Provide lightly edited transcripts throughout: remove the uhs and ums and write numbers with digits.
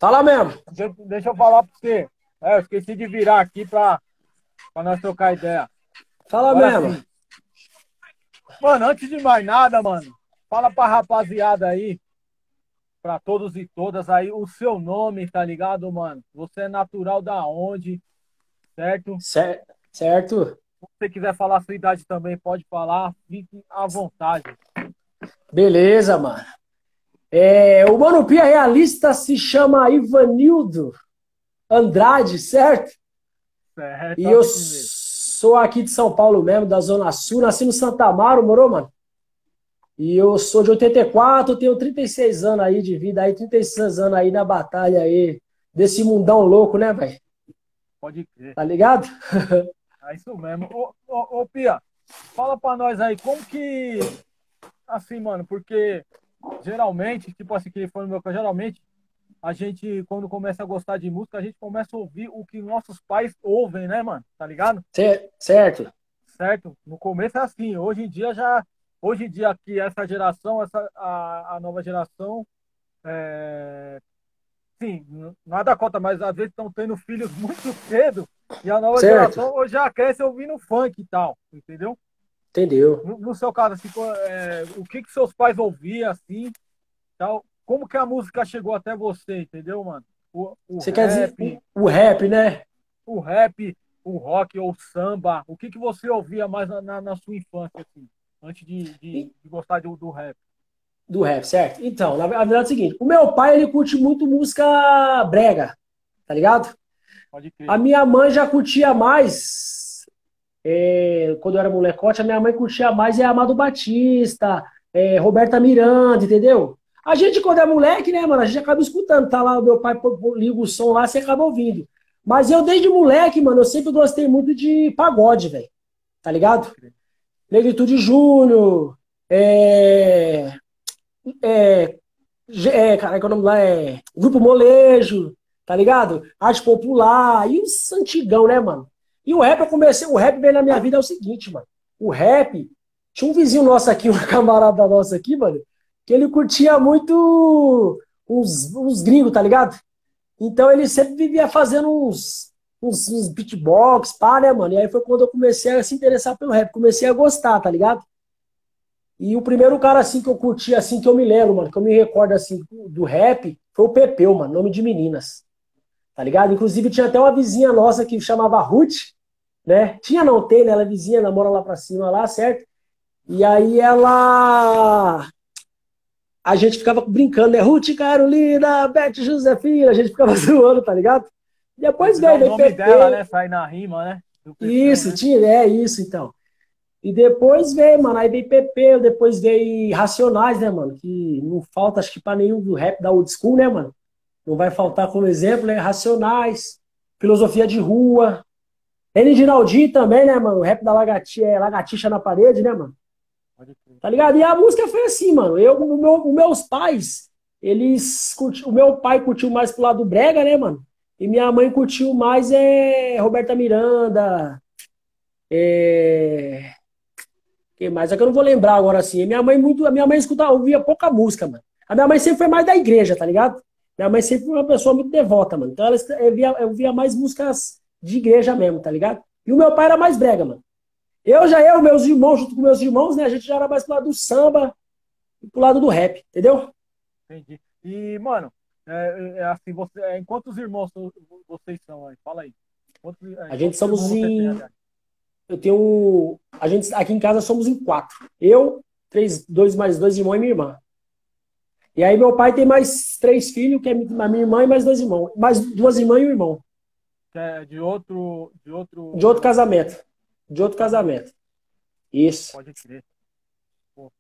Fala mesmo. Deixa eu falar pra você. Eu esqueci de virar aqui pra nós trocar ideia. Fala Agora mesmo. sim. Mano, antes de mais nada, mano, fala pra rapaziada aí, pra todos e todas aí, o seu nome, tá ligado, mano? Você é natural da onde, certo? Certo? Se você quiser falar a sua idade também, pode falar. Fique à vontade. Beleza, mano. O Mano Pia Realista se chama Ivanildo Andrade, certo? Certo, E eu assim mesmo. sou aqui de São Paulo mesmo, da Zona Sul. Nasci no Santa Amaro, morou, mano? E eu sou de 84, tenho 36 anos aí de vida, aí 36 anos aí na batalha aí, desse mundão louco, né, velho? Pode crer. Tá ligado? É isso mesmo. Ô, Pia, fala pra nós aí, como que, assim, mano, porque geralmente, tipo assim, que foi no meu caso, geralmente, a gente, quando começa a gostar de música, a gente começa a ouvir o que nossos pais ouvem, né, mano? Tá ligado? Certo? Certo? No começo é assim, hoje em dia que essa geração, a nova geração, é, sim, nada contra, mas às vezes estão tendo filhos muito cedo e a nova Certo? geração hoje já cresce ouvindo funk e tal, entendeu? Entendeu? No seu caso, assim, o que seus pais ouviam, assim, tal, como que a música chegou até você, entendeu, mano? O Você quer dizer rap, o rap, né? o rap, o rock ou o samba, o que você ouvia mais na sua infância, assim, antes de gostar do rap? Do rap, certo? Então, na verdade é o seguinte, o meu pai, ele curte muito música brega, tá ligado? Pode A crer. minha mãe já curtia mais, quando eu era molecote, a minha mãe curtia mais Amado Batista, Roberta Miranda, entendeu? A gente, quando é moleque, né, mano, a gente acaba escutando, tá lá, o meu pai liga o som lá, você acaba ouvindo. Mas eu, desde moleque, mano, eu sempre gostei muito de pagode, velho, tá Pode ligado? crer. Negritude Júnior, é, cara, que é o nome lá Grupo Molejo, tá ligado? Arte Popular, e os antigão, né, mano? E o rap, o rap veio na minha vida é o seguinte, mano. O rap, tinha um vizinho nosso aqui, um camarada nosso aqui, mano, que ele curtia muito uns gringos, tá ligado? Então ele sempre vivia fazendo uns beatbox, pá, né, mano? E aí foi quando eu comecei a se interessar pelo rap, comecei a gostar, tá ligado? E o primeiro cara assim que eu curti, assim, que eu me lembro, mano, que eu me recordo assim do rap, foi o Pepeu, mano, nome de meninas. Tá ligado? Inclusive tinha até uma vizinha nossa que chamava Ruth, né? Tinha não tem, né? Ela é vizinha, ela mora lá pra cima lá, certo? E aí ela. A gente ficava brincando, né? Ruth Carolina, Beth Josefina, a gente ficava zoando, tá ligado? Depois Precisar o veio nome dela, né? Pepeu. Sair na rima, né? Do Pepeu, Isso, né? tinha, isso então. E depois veio, mano, aí veio PP, depois veio Racionais, né, mano? Que não falta, acho que pra nenhum do rap da old school, né, mano? Não vai faltar como exemplo, né? Racionais, Filosofia de Rua. N de Naldinho também, né, mano? O rap da Lagartixa na Parede, né, mano? Pode crer. Tá ligado? E a música foi assim, mano. Os meus pais, o meu pai curtiu mais pro lado do brega, né, mano? E minha mãe curtiu mais Roberta Miranda, é, que mais? É que eu não vou lembrar agora assim. A minha mãe ouvia pouca música, mano. A minha mãe sempre foi mais da igreja, tá ligado? Minha mãe sempre foi uma pessoa muito devota, mano. Então ela eu via mais músicas de igreja mesmo, tá ligado? E o meu pai era mais brega, mano. Meus irmãos, junto com meus irmãos, né? A gente já era mais pro lado do samba e pro lado do rap, entendeu? Entendi. E, mano, assim, em quantos irmãos vocês são aí? Fala aí. A gente Quantos irmãos somos você tem, em. aliás? Eu tenho. A gente aqui em casa somos em quatro. Eu, dois mais dois irmãos e minha irmã. E aí meu pai tem mais três filhos, que é a minha irmã e mais dois irmãos. Mais duas irmãs e um irmão. Que é de De outro outro, casamento. De outro casamento. casamento. Isso. Pode crer. Pô,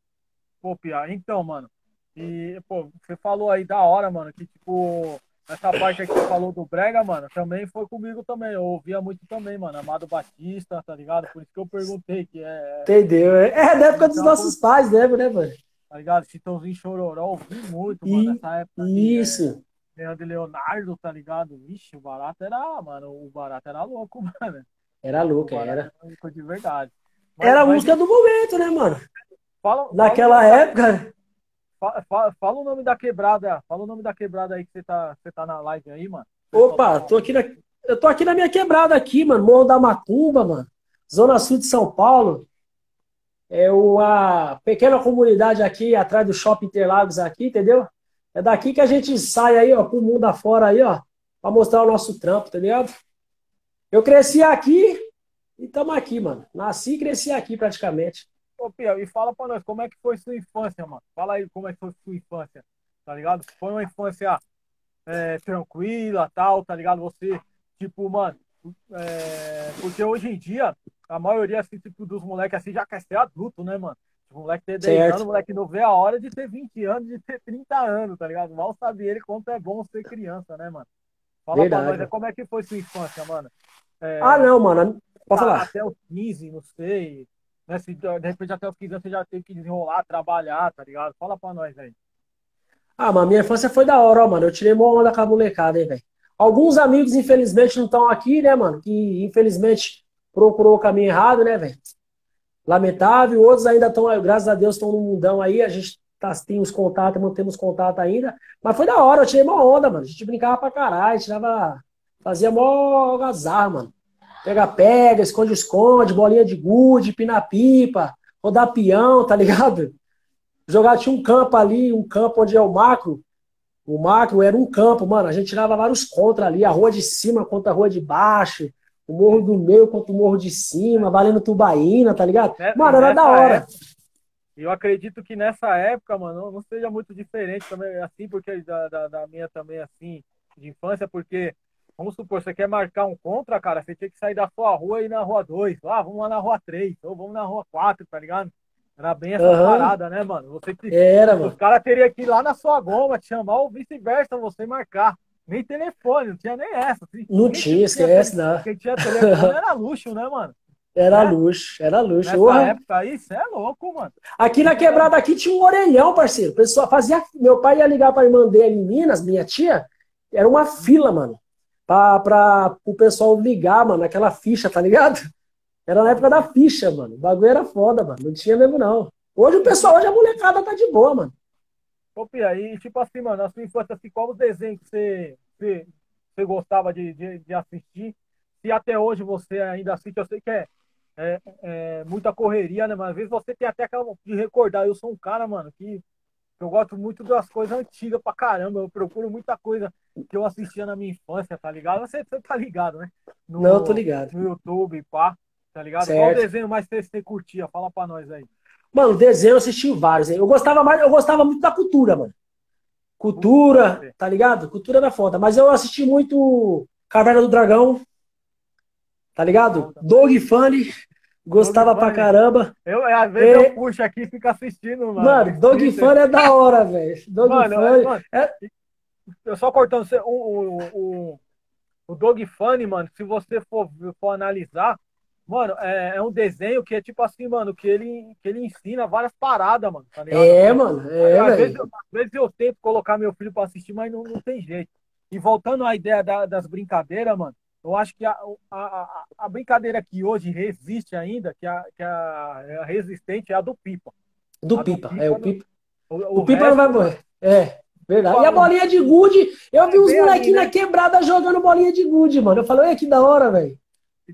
pô, Pia, então, mano. E, pô, você falou aí da hora, mano, que, tipo, essa parte aí que você falou do Brega, mano, também foi comigo também. Eu ouvia muito também, mano. Amado Batista, tá ligado? Por isso que eu perguntei, que Entendeu? É da época dos então, nossos pais, lembra, né, mano? tá ligado? Chitãozinho Chororó, ouvi muito, mano, E nessa época de isso. Leandro e Leonardo, tá ligado? Vixe, o barato era louco, mano. Era O louco, barato era. era louco de verdade. Era a Mas música do momento, né, mano? falando Naquela nessa, época. Fala o nome da quebrada. Fala o nome da quebrada aí que você tá na live aí, mano. Opa, eu tô aqui na minha quebrada aqui, mano. Morro da Macumba, mano. Zona Sul de São Paulo. É a pequena comunidade aqui, atrás do Shopping Interlagos aqui, entendeu? É daqui que a gente sai aí, ó, pro mundo afora aí, ó, pra mostrar o nosso trampo, tá ligado? Eu cresci aqui e tamo aqui, mano. Nasci e cresci aqui praticamente. Ô, Pia, e fala pra nós, como é que foi sua infância, mano? Fala aí como é que foi sua infância, tá ligado? Foi uma infância tranquila, tal, tá ligado? Você, tipo, mano, porque hoje em dia, a maioria, assim, tipo, dos moleques, assim, já quer ser adulto, né, mano? Tipo, o moleque ter 10 anos, Certo. o moleque não vê a hora de ter 20 anos, de ter 30 anos, tá ligado? Mal sabe ele quanto é bom ser criança, né, mano? Fala pra nós, Verdade. como é que foi sua infância, mano? Ah, É, não, mano. Pode falar. até os 15, não sei, né? Se, de repente até os 15 anos você já teve que desenrolar, trabalhar, tá ligado? Fala pra nós aí. Ah, mas minha infância foi da hora, ó, mano. Eu tirei uma onda com a molecada, hein, velho. Alguns amigos, infelizmente, não estão aqui, né, mano? Que, infelizmente, procurou o caminho errado, né, velho? Lamentável. Outros ainda estão, graças a Deus, estão no mundão aí. A gente tem os contatos, mantemos contato ainda. Mas foi da hora, eu tirei uma onda, mano. A gente brincava pra caralho, tirava, fazia mó algazarra, mano. Pega-pega, esconde-esconde, bolinha de gude, pina-pipa, rodar peão, tá ligado? Jogar, tinha um campo ali, um campo onde é o macro. O macro era um campo, mano. A gente tirava vários contra ali, a rua de cima contra a rua de baixo, o morro do meio contra o morro de cima, valendo tubaína, tá ligado? E Mano, era da nessa hora. época, eu acredito que nessa época, mano, não seja muito diferente também, assim, porque da minha também, assim, de infância, porque, vamos supor, você quer marcar um contra, cara, você tinha que sair da sua rua e ir na rua 2, ah, vamos lá na rua 3, ou vamos na rua 4, tá ligado? Era bem essas Aham, paradas, né, mano? era, Os mano. caras teriam que ir lá na sua goma, te chamar, ou vice-versa, você marcar. Nem telefone, não tinha nem essa. Assim. Não tinha, esquece, não. Quem tinha telefone era luxo, né, mano? Era Né? luxo, era luxo. Nessa Orra. época aí, você é louco, mano. Aqui na quebrada aqui tinha um orelhão, parceiro. O pessoal fazia. Meu pai ia ligar pra irmã dele em Minas, minha tia. Era uma fila, mano. Pra o pessoal ligar, mano, aquela ficha, tá ligado? Era na época da ficha, mano. O bagulho era foda, mano. Não tinha mesmo, não. Hoje o pessoal, hoje a molecada tá de boa, mano. Ô, Pia, e tipo assim, mano, na sua infância, assim, qual os desenhos que você gostava de assistir? Se até hoje você ainda assiste, eu sei que é muita correria, né? Mas às vezes você tem até aquela de recordar. Eu sou um cara, mano, que eu gosto muito das coisas antigas pra caramba. Eu procuro muita coisa que eu assistia na minha infância, tá ligado? Você tá ligado, né? Não, tô No, ligado. no YouTube, pá, tá ligado? Qual Certo. desenho mais você curtia? Fala pra nós aí. Mano, desenho eu assisti vários, hein? Eu gostava muito da cultura, mano. Pode Cultura, ser. tá ligado? Cultura era foda. Mas eu assisti muito Caverna do Dragão, tá Bom ligado? também. Dog Funny, Dog gostava pra Funny. caramba. Às vezes eu É, puxo aqui e fico assistindo, mano, no mano, Dog Twitter. Funny é da hora, velho. Dog Mano, Funny. mano, É, eu só cortando você, o Dog Funny, mano, se você for analisar, mano, é um desenho que é tipo assim, mano, que ele ensina várias paradas, mano, tá ligado? Assim, mano, é, velho. às vezes eu tento colocar meu filho pra assistir, mas não tem jeito. E voltando à ideia das brincadeiras, mano, eu acho que a brincadeira que hoje resiste ainda, que é a resistente, é a do pipa. Do A do Pipa. É, pipa, o o Pipa não vai resto, morrer. É, verdade. E a o bolinha de gude, eu vi uns vem ali, molequinhos na né? quebrada jogando bolinha de gude, mano. Eu falei, olha que da hora, velho.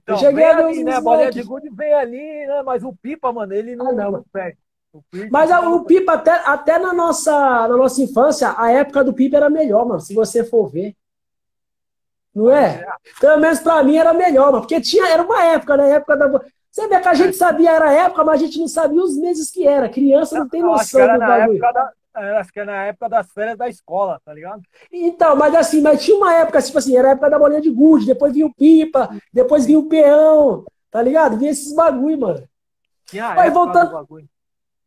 Eu Então, cheguei vem a ver ali, né? A uns bolinha de moleques. gude vem ali, né? Mas o pipa, mano, ele Ah, não, não mano. perde. O Mas pipa não o perde. Pipa, até na nossa infância, a época do Pipa era melhor, mano, se você for ver. Não Pode crer. é? Pelo menos pra mim era melhor, mano. Porque era uma época, né? Época da. Você vê que a gente sabia era a época, mas a gente não sabia os meses que era. Criança não tem Acho que noção era do na bagulho. época acho que era na época das férias da escola, tá ligado? Então, mas assim, mas tinha uma época, tipo assim, era a época da bolinha de gude, depois vinha o pipa, depois vinha o peão, tá ligado? Vinha esses bagulho, mano. Tinha a Aí época do voltando, bagulho.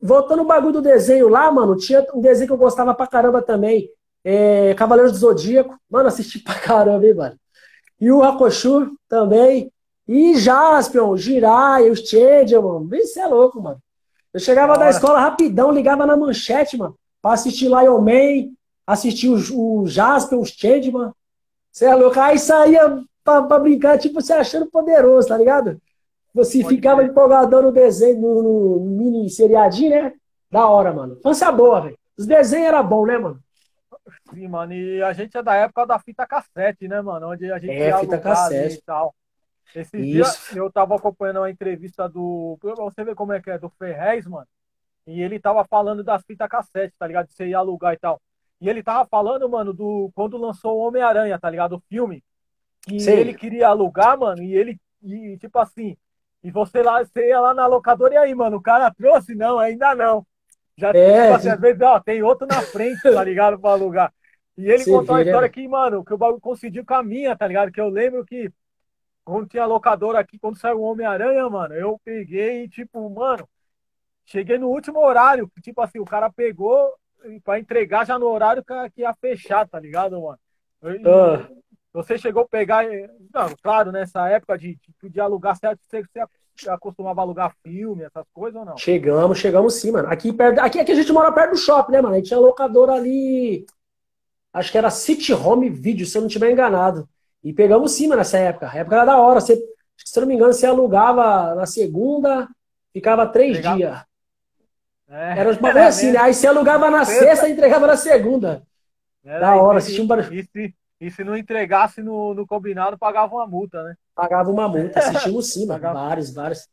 voltando o bagulho do desenho lá, mano, tinha um desenho que eu gostava pra caramba também. Cavaleiros do Zodíaco. Mano, assisti pra caramba, hein, mano. E o Hakusho também. E Jaspion, Jiraiya, os Change, mano. Isso é louco, mano. Eu chegava Da da hora. escola rapidão, ligava na manchete, mano, pra assistir Lion Man, assistir o Jaspion, os Change, mano. Você é louco. Aí saía pra brincar, tipo, você achando poderoso, tá ligado? Você Pode ficava crer. empolgadão no desenho, no mini seriadinho, né? Da hora, mano. Infância boa, velho. Os desenhos eram bons, né, mano? Sim, mano, e a gente é da época da fita cassete, né, mano? Onde a gente É, ia fita alugar ali e cassete. tal. Esses dias Isso. eu tava acompanhando uma entrevista do. Pra você ver como é que é, do Ferrez, mano. E ele tava falando das fitas cassete, tá ligado? De você ir alugar e tal. E ele tava falando, mano, do quando lançou o Homem-Aranha, tá ligado? O filme. Que ele Sei. queria alugar, mano, e ele. E tipo assim. E você ia lá na locadora e aí, mano, o cara trouxe? Não, ainda não. Já, tipo É, assim, às vezes, ó, tem outro na frente, tá ligado? Pra alugar. E ele você contou uma vê, né, história mano? que, mano, que o bagulho coincidiu com a minha, tá ligado? Que eu lembro que quando tinha locadora aqui, quando saiu o Homem-Aranha, mano, eu peguei e, tipo, mano, cheguei no último horário, que, tipo assim, o cara pegou pra entregar já no horário que ia fechar, tá ligado, mano? E Ah, você chegou a pegar, não, claro, nessa época de alugar, você acostumava a alugar filme, essas coisas ou não? chegamos sim, mano. Aqui a gente mora perto do shopping, né, mano? A gente tinha locadora ali, acho que era City Home Video, se eu não estiver enganado. E pegamos sim, mano, nessa época. A época era da hora. Se eu não me engano, você alugava na segunda, ficava 3 dias. Era um bagulho É, assim, né? né? Aí você alugava na sexta Sexta, e entregava na segunda. era, Da hora, assistia um barulho. e se não entregasse no combinado, pagava uma multa, né? Pagava uma multa, assistimos sim, mano. Pagava. Vários, vários.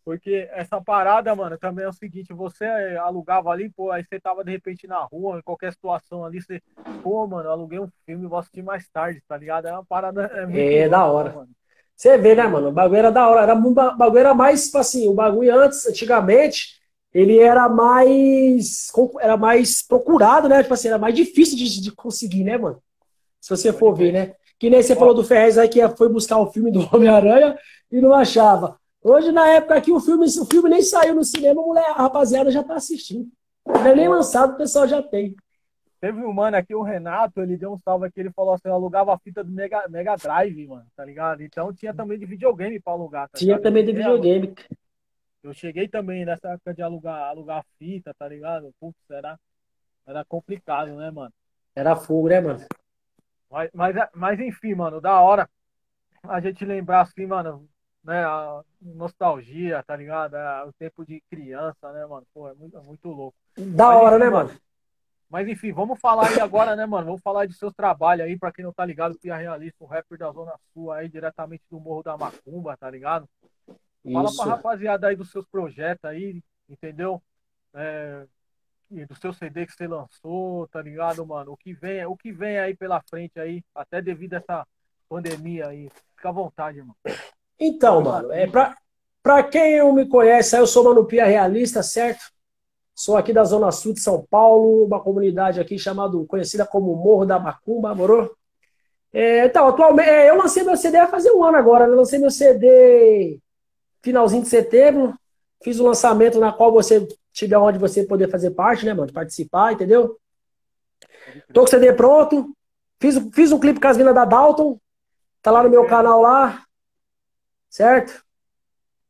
Porque essa parada, mano, também é o seguinte, você alugava ali, pô, aí você tava de repente na rua, em qualquer situação ali, você, pô, mano, eu aluguei um filme, vou assistir mais tarde, tá ligado? É uma parada, é muito É da louco, né, hora. mano? Você vê, né, Muito mano? O louco. bagulho era da hora. O bagulho era mais, tipo assim, o bagulho antes, antigamente, ele era mais procurado, né? Tipo assim, era mais difícil de conseguir, né, mano? Se você Pode for ver, crer. né? Que nem você falou Ó, do Ferrez aí que foi buscar o filme do Homem-Aranha e não achava. Hoje, na época aqui, o filme nem saiu no cinema, a rapaziada já tá assistindo. Não é nem ó, lançado, o pessoal já tem. teve um mano aqui, o Renato, ele deu um salve aqui, ele falou assim, eu alugava a fita do Mega Drive, mano, tá ligado? Então tinha também de videogame pra alugar, tá Tinha ligado? também de videogame. Eu cheguei também nessa época de alugar fita, tá ligado? Putz, era complicado, né, mano? Era fogo, né, mano? Mas enfim, mano, da hora a gente lembrar assim, mano, né, a nostalgia, tá ligado? O tempo de criança, né, mano? Pô, é muito louco. Da Mas hora, enfim, né, mano. mano? Mas enfim, vamos falar aí agora, né, mano? Vamos falar de seus trabalhos aí, pra quem não tá ligado, Pia Realista, um rapper da Zona Sul aí, diretamente do Morro da Macumba, tá ligado? Fala pra Isso. rapaziada aí dos seus projetos aí, entendeu? É, e do seu CD que você lançou, tá ligado, mano? O que vem aí pela frente aí, até devido a essa pandemia aí. Fica à vontade, irmão. Então, Estamos mano, aqui. pra quem não me conhece, eu sou Mano Pia Realista, certo? Sou aqui da Zona Sul de São Paulo, uma comunidade aqui conhecida como Morro da Macumba, moro? Então, atualmente, eu lancei meu CD vai fazer um ano agora, né? Eu lancei meu CD finalzinho de setembro, fiz o lançamento na qual você tiver onde você poder fazer parte, né, mano? Participar, entendeu? Pode Tô com crer. o CD pronto, fiz um clipe com as minas da Dalton, tá lá no Pode meu crer. canal lá, certo?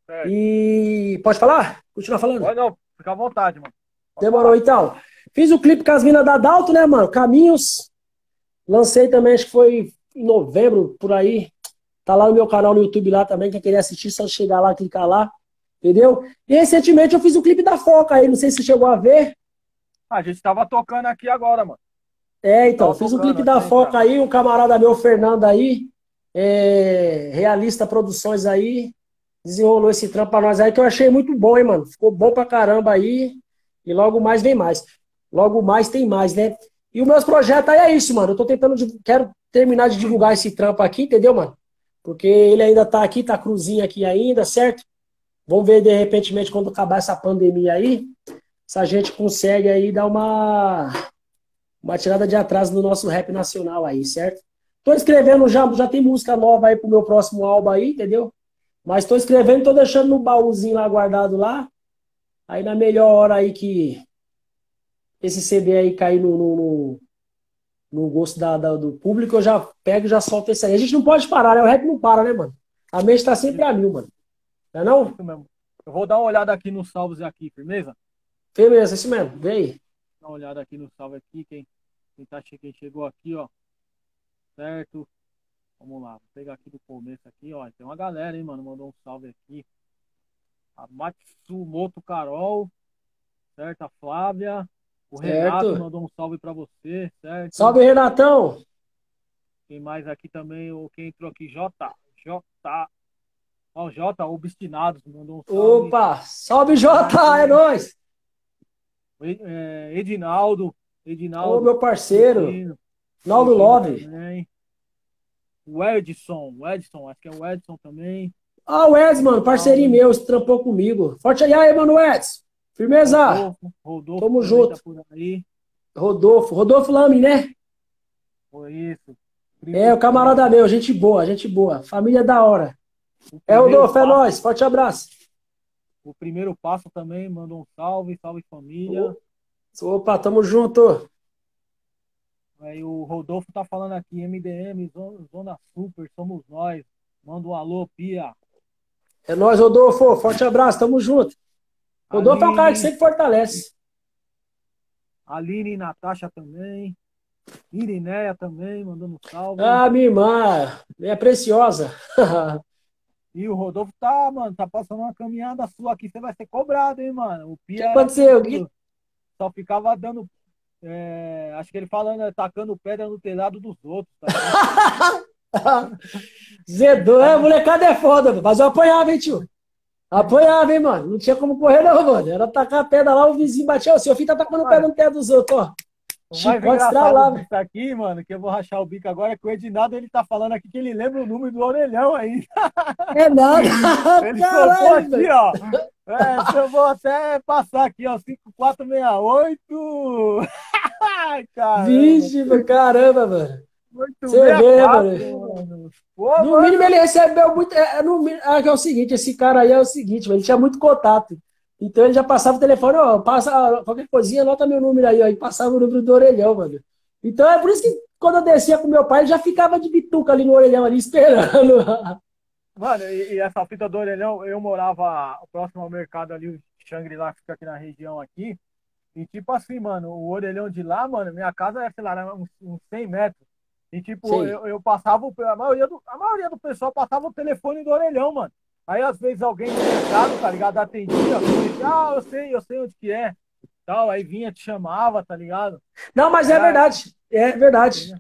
Certo. E pode falar? Continuar falando? Pode não, fica à vontade, mano. Pode Demorou falar. então. Fiz o clipe com as minas da Dalton, né, mano? Caminhos. Lancei também, acho que foi em novembro, por aí. Tá lá no meu canal no YouTube lá também. Quem querer assistir, só chegar lá, clicar lá. Entendeu? E recentemente eu fiz o clipe da Foca aí. Não sei se você chegou a ver. A gente tava tocando aqui agora, mano. Então, Tava fiz um tocando clipe antes da de entrar. Foca aí. Um camarada meu, Fernando aí. Realista Produções aí. Desenrolou esse trampo pra nós aí que eu achei muito bom, hein, mano. Ficou bom pra caramba aí. E logo mais vem mais. Logo mais tem mais, né? E os meus projetos aí é isso, mano. Eu tô tentando, quero terminar de divulgar esse trampo aqui, entendeu, mano? Porque ele ainda tá aqui, tá cruzinho aqui ainda, certo? Vamos ver de repente, quando acabar essa pandemia aí, se a gente consegue aí dar uma tirada de atraso no nosso rap nacional aí, certo? Tô escrevendo já tem música nova aí pro meu próximo álbum aí, entendeu? Mas tô escrevendo, tô deixando no baúzinho lá guardado lá. Aí na melhor hora aí que esse CD aí cair no gosto do público, eu já pego e já solto esse aí. A gente não pode parar, né? O rap não para, né, mano? A mente tá sempre a mil, mano. Não é não? Isso mesmo. Eu vou dar uma olhada aqui nos salvos aqui, firmeza? Firmeza, isso mesmo. Vem aí. Dar uma olhada aqui no salve aqui, quem chegou aqui, ó, certo? Vamos lá, vou pegar aqui do começo aqui, ó. Tem uma galera, hein, mano, mandou um salve aqui. A Matsumoto Carol, certo? A Flávia. O Renato Certo. mandou um salve pra você, certo? Salve, Renatão. Tem mais aqui também, quem entrou aqui, J. Ó, o J, Obstinados, mandou um salve. Opa, salve, Quem mais Jota, é aqui? nóis. Edinaldo, Ô, Edinaldo meu parceiro, curtindo, Naldo curtindo Love. também. O Edson, acho que é o Edson também. Ah, o Eds, Um mano, parceirinho salve. meu, se trampou comigo. Forte aí, mano, Eds. Firmeza. Rodolfo Tamo também tá junto. por aí. Rodolfo Lame, né? Foi isso. É, o camarada meu, gente boa, gente boa. Família da hora. O É, primeiro Rodolfo, é passo, nóis. Forte abraço. o primeiro passo também mandou um salve, salve família. Opa, tamo junto. Aí o Rodolfo tá falando aqui, MDM, Zona Super, somos nós. Manda um alô, Pia. É nóis, Rodolfo. Forte abraço, tamo junto. Rodolfo é um cara que Aline, sempre fortalece. Aline e Natasha também. Irineia também, mandando um salve. Ah, minha irmã, minha preciosa. E o Rodolfo tá, mano, tá passando uma caminhada sua aqui, você vai ser cobrado, hein, mano. O O que Pia era aconteceu? tranquilo, só ficava dando, acho que ele falando, tacando pedra no telhado dos outros, tá ligado? Zedou, é, molecada é foda, mano. Mas eu apanhava, hein, tio? Apanhava, hein, mano? Não tinha como correr, não, mano. Era tacar a pedra lá, o vizinho batia. O seu filho tá tacando pedra Mano, no pé dos outros, ó. o mais Chicote engraçado estralava. disso aqui, mano, que eu vou rachar o bico agora, é que o Edinaldo, ele tá falando aqui que ele lembra o número do orelhão aí. É nada. Ele soltou Caralho, aqui, velho. ó. Eu vou até passar aqui, ó, 5468. Ai, caramba. Vixe, mano, caramba, mano. Muito Você bem, é vê, né, fácil, mano? mano. Pô, No mínimo mano. ele recebeu muito. No, que é o seguinte, esse cara aí é o seguinte, mano, ele tinha muito contato. Então ele já passava o telefone, ó, passa qualquer coisinha, anota meu número aí, ó, e passava o número do orelhão, mano. Então é por isso que quando eu descia com meu pai, ele já ficava de bituca ali no orelhão, ali esperando. Mano, e essa fita do orelhão, eu morava próximo ao mercado ali, o Shangri-La, que fica aqui na região aqui. E tipo assim, mano, o orelhão de lá, mano, minha casa é, sei lá, era uns 100 metros. E tipo, Sei. eu passava, a maioria do pessoal passava o telefone do orelhão, mano. Aí às vezes alguém no mercado, tá ligado, atendia, falava, eu sei onde que é. Tal, aí vinha, te chamava, tá ligado? Não, mas é Era, verdade. É verdade.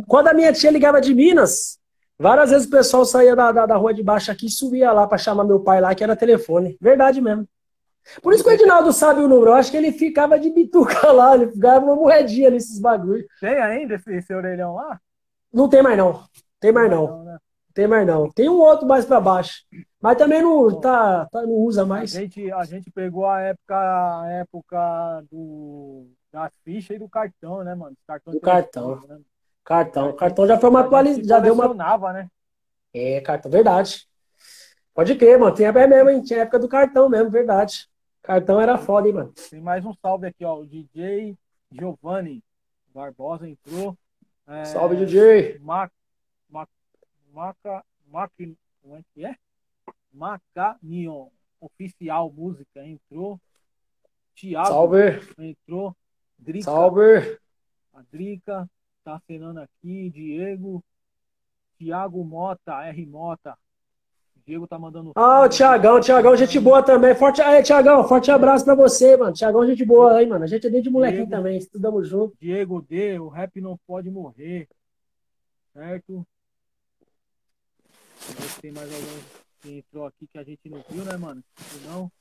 Quando a minha tia ligava de Minas, várias vezes o pessoal saía da rua de baixo aqui e subia lá para chamar meu pai lá, que era telefone. Verdade mesmo. Por pode isso que o crer. Edinaldo sabe o número. Eu acho que ele ficava de bituca lá, ele ficava uma moedinha nesses bagulho. Tem ainda esse orelhão lá? Não tem mais não. Tem Tem mais mais não. não, né? Tem mais não. Tem um outro mais para baixo. Mas também não, Bom, não usa A mais. gente, a gente pegou a época das fichas e do cartão, né, mano? Cartão Do de telefone, cartão. né? Cartão. A Cartão gente, já foi uma a gente que atualização. Já deu uma. colecionava, né? É, cartão, verdade. Pode crer, mano. Tem época mesmo, hein? Tinha época do cartão mesmo, verdade. Cartão era Tem, foda, hein, mano. tem mais um salve aqui, ó. O DJ Giovanni Barbosa entrou. Salve, É, DJ. Ma, Ma, como é que é? Macanion Oficial Música entrou. Thiago Salve. entrou. Drica, Salve. a Drica tá acenando aqui. Tiago Mota, R Mota. Diego tá mandando Ah, o salve, a Drica Thiagão, tá Thiagão, gente acenando. boa também. Forte aí, Thiagão, forte abraço pra você, mano. Thiagão, gente boa aí, mano. A gente é desde molequinho Diego, também, estudamos junto. Diego D, o rap não pode morrer, certo? Vamos ver se tem mais alguém que entrou aqui que a gente não viu, né, mano? Senão,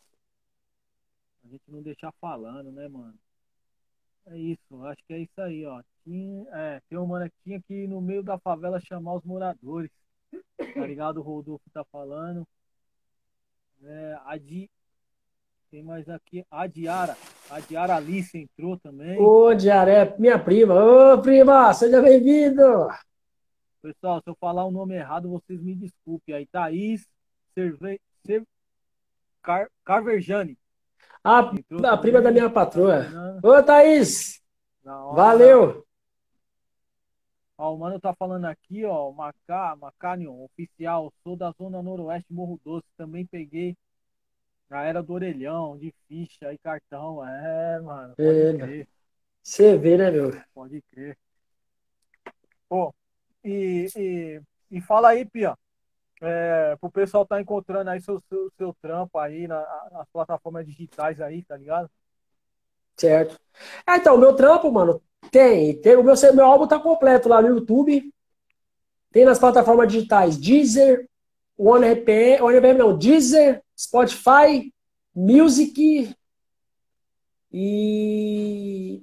a gente não deixar falando, né, mano? É isso, acho que é isso aí, ó. Tem um mano que tinha que ir no meio da favela chamar os moradores. Tá ligado? O Rodolfo tá falando. Adi, tem mais aqui. A Diara Alice entrou também. Ô, Diaré, minha prima. Ô, prima, seja bem-vindo. Pessoal, se eu falar o nome errado, vocês me desculpem. Aí, Thaís Cerve... Cer... Carverjani. A, Entrou a prima da também. minha Tá patroa. assinando. Ô, Thaís, Da hora. valeu. Ó, o mano tá falando aqui, ó. Macanion, oficial. Sou da Zona Noroeste, Morro Doce. Também peguei a era do orelhão, de ficha e cartão. Mano, pode É, crer. você vê, né, meu? Pode crer. Pô, e, e, e fala aí, Pia. Pro pessoal tá encontrando aí seu trampo aí nas plataformas digitais aí, tá ligado? Certo. Ah, então, o meu trampo, mano, tem meu álbum tá completo lá no YouTube, tem nas plataformas digitais Deezer, OneRPM não, Deezer, Spotify, Music e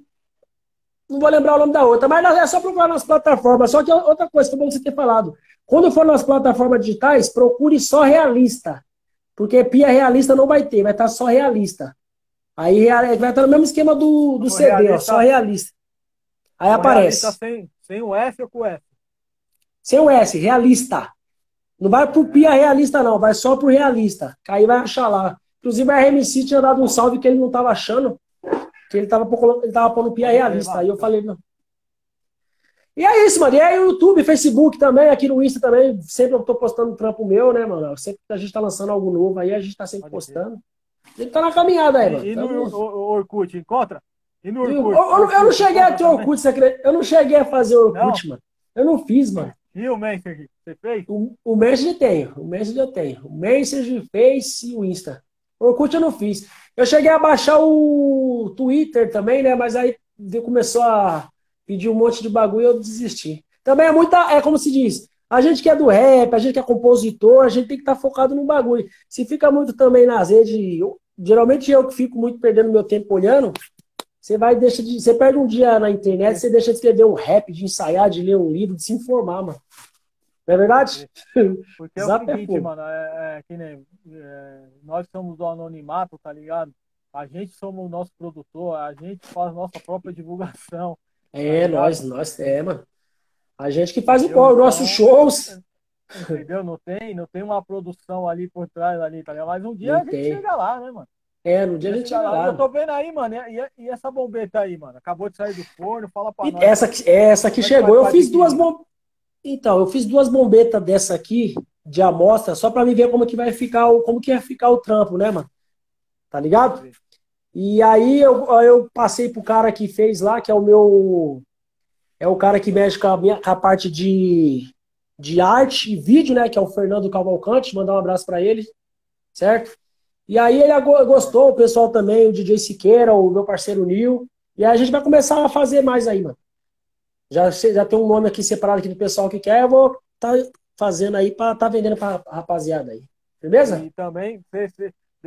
não vou lembrar o nome da outra, mas é só procurar nas plataformas. Só que outra coisa que é bom você ter falado. Quando for nas plataformas digitais, procure só realista. Porque pia realista não vai ter, vai estar só realista. Aí vai estar no mesmo esquema do O CD, ó, só realista, realista. Aí o realista aparece. sem o F ou com o F? Sem o S, realista. Não vai pro pia É, realista, não, vai só pro realista. Que aí vai achar lá. Inclusive a RMC tinha dado um salve que ele não tava achando, que ele tava pondo pia pode crer, realista. Aí mano. eu falei, não. E é isso, mano. E aí, YouTube, Facebook também, aqui no Insta também. Sempre eu tô postando trampo meu, né, mano? Sempre que a gente tá lançando algo novo aí, a gente tá sempre Pode crer. postando. A gente tá na caminhada aí, mano. E no Tamo... Orkut, encontra? E no Eu, Orkut? eu não Orkut, cheguei a encontra ter também? Orkut, você acredita? Eu não cheguei a fazer Não? Orkut, mano. Eu não fiz, mano. E o Messenger? Você fez? O Messenger eu tenho. O Messenger eu tenho. O Messenger, o Face e o Insta. O Orkut eu não fiz. Eu cheguei a baixar o Twitter também, né? Mas aí começou a pedir um monte de bagulho e eu desisti. Também é muita. É como se diz. A gente que é do rap, a gente que é compositor, a gente tem que estar focado no bagulho. Se fica muito também nas redes, geralmente eu que fico muito perdendo meu tempo olhando, você vai deixa de, você perde um dia na internet, Porque, você deixa de escrever um rap, de ensaiar, de ler um livro, de se informar, mano. Não é verdade? porque, porque é o Zap é seguinte, fogo. mano, que nem nós somos do anonimato, tá ligado? A gente somos o nosso produtor, a gente faz nossa própria divulgação, tá É, ligado? mano. A gente que faz Entendeu? os nossos Então, shows. entendeu? Não tem uma produção ali por trás ali, tá ligado? Mas um dia Não a gente tem. chega lá, né, mano? É, no Um dia a dia gente chega chega lá. E eu lá. tô vendo aí, mano, e essa bombeta aí, mano? Acabou de sair do forno, fala pra E nós aí. essa que Como é que faz chegou, eu pra fiz duas adquirir? bom... Então, eu fiz duas bombetas dessa aqui, de amostra, só pra me ver como que vai ficar como que ia ficar o trampo, né, mano? Tá Pode ligado? crer. E aí eu passei pro cara que fez lá, que é o meu. É o cara que mexe com a parte de arte e vídeo, né? Que é o Fernando Cavalcante. Mandar um abraço pra ele, certo? E aí ele Certo. gostou, o pessoal também, o DJ Siqueira, o meu parceiro Nil. E aí a gente vai começar a fazer mais aí, mano. Já tem um nome aqui separado aqui do pessoal que quer, eu vou tá fazendo aí pra tá vendendo pra rapaziada aí. Beleza? E também,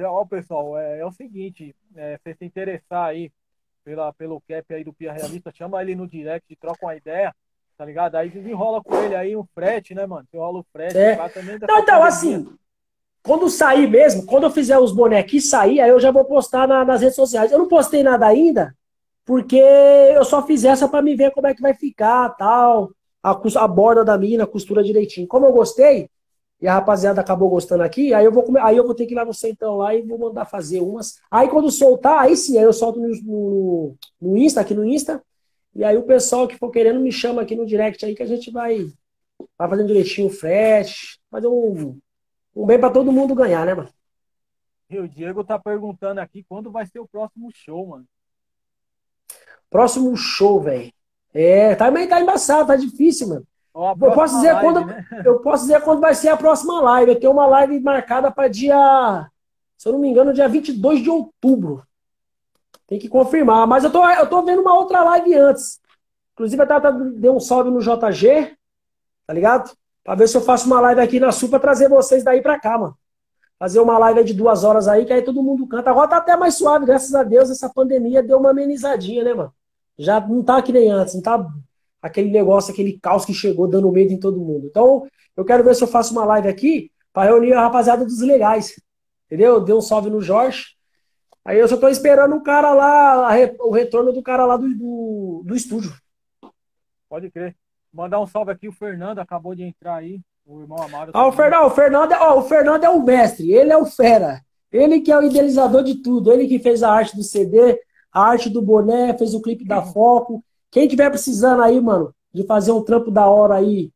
ó, pessoal, é o seguinte, você se interessar aí pelo cap aí do Pia Realista, chama ele no direct, troca uma ideia, tá ligado? Aí desenrola com ele aí um frete, né, mano? Desenrola o frete, É. pá, também Não, dessa então, pandemia. assim, quando sair mesmo, quando eu fizer os bonecos sair, aí eu já vou postar nas redes sociais. Eu não postei nada ainda, porque eu só fiz essa pra me ver como é que vai ficar, tal, a borda da mina, a costura direitinho. Como eu gostei, e a rapaziada acabou gostando aqui, aí eu vou ter que ir lá no Centão lá e vou mandar fazer umas. Aí quando soltar, aí sim, aí eu solto no Insta, aqui no Insta, e aí o pessoal que for querendo me chama aqui no direct aí que a gente vai fazendo direitinho o frete, fazer um bem pra todo mundo ganhar, né, mano? E o Diego tá perguntando aqui quando vai ser o próximo show, mano. Próximo show, velho. É, também tá embaçado, tá difícil, mano. Ou a Eu posso próxima dizer live, quando, né? eu posso dizer quando vai ser a próxima live. Eu tenho uma live marcada para dia, se eu não me engano, dia 22 de outubro. Tem que confirmar. Mas eu tô vendo uma outra live antes. Inclusive, deu um salve no JG, tá ligado? Pra ver se eu faço uma live aqui na Sul pra trazer vocês daí pra cá, mano. Fazer uma live aí de 2 horas aí, que aí todo mundo canta. Agora tá até mais suave, graças a Deus. Essa pandemia deu uma amenizadinha, né, mano? Já não tá que nem antes, não tá aquele negócio, aquele caos que chegou dando medo em todo mundo. Então, eu quero ver se eu faço uma live aqui pra reunir a rapaziada dos legais. Entendeu? Deu um salve no Jorge. Aí eu só tô esperando o cara lá, o retorno do cara lá do estúdio. Pode crer. Mandar um salve aqui, o Fernando acabou de entrar aí, o irmão Amaro Ah, também. o Fernando é o mestre, ele é o fera. Ele que é o idealizador de tudo, ele que fez a arte do CD, a arte do boné, fez o clipe da Foco. Quem tiver precisando aí, mano, de fazer um trampo da hora aí,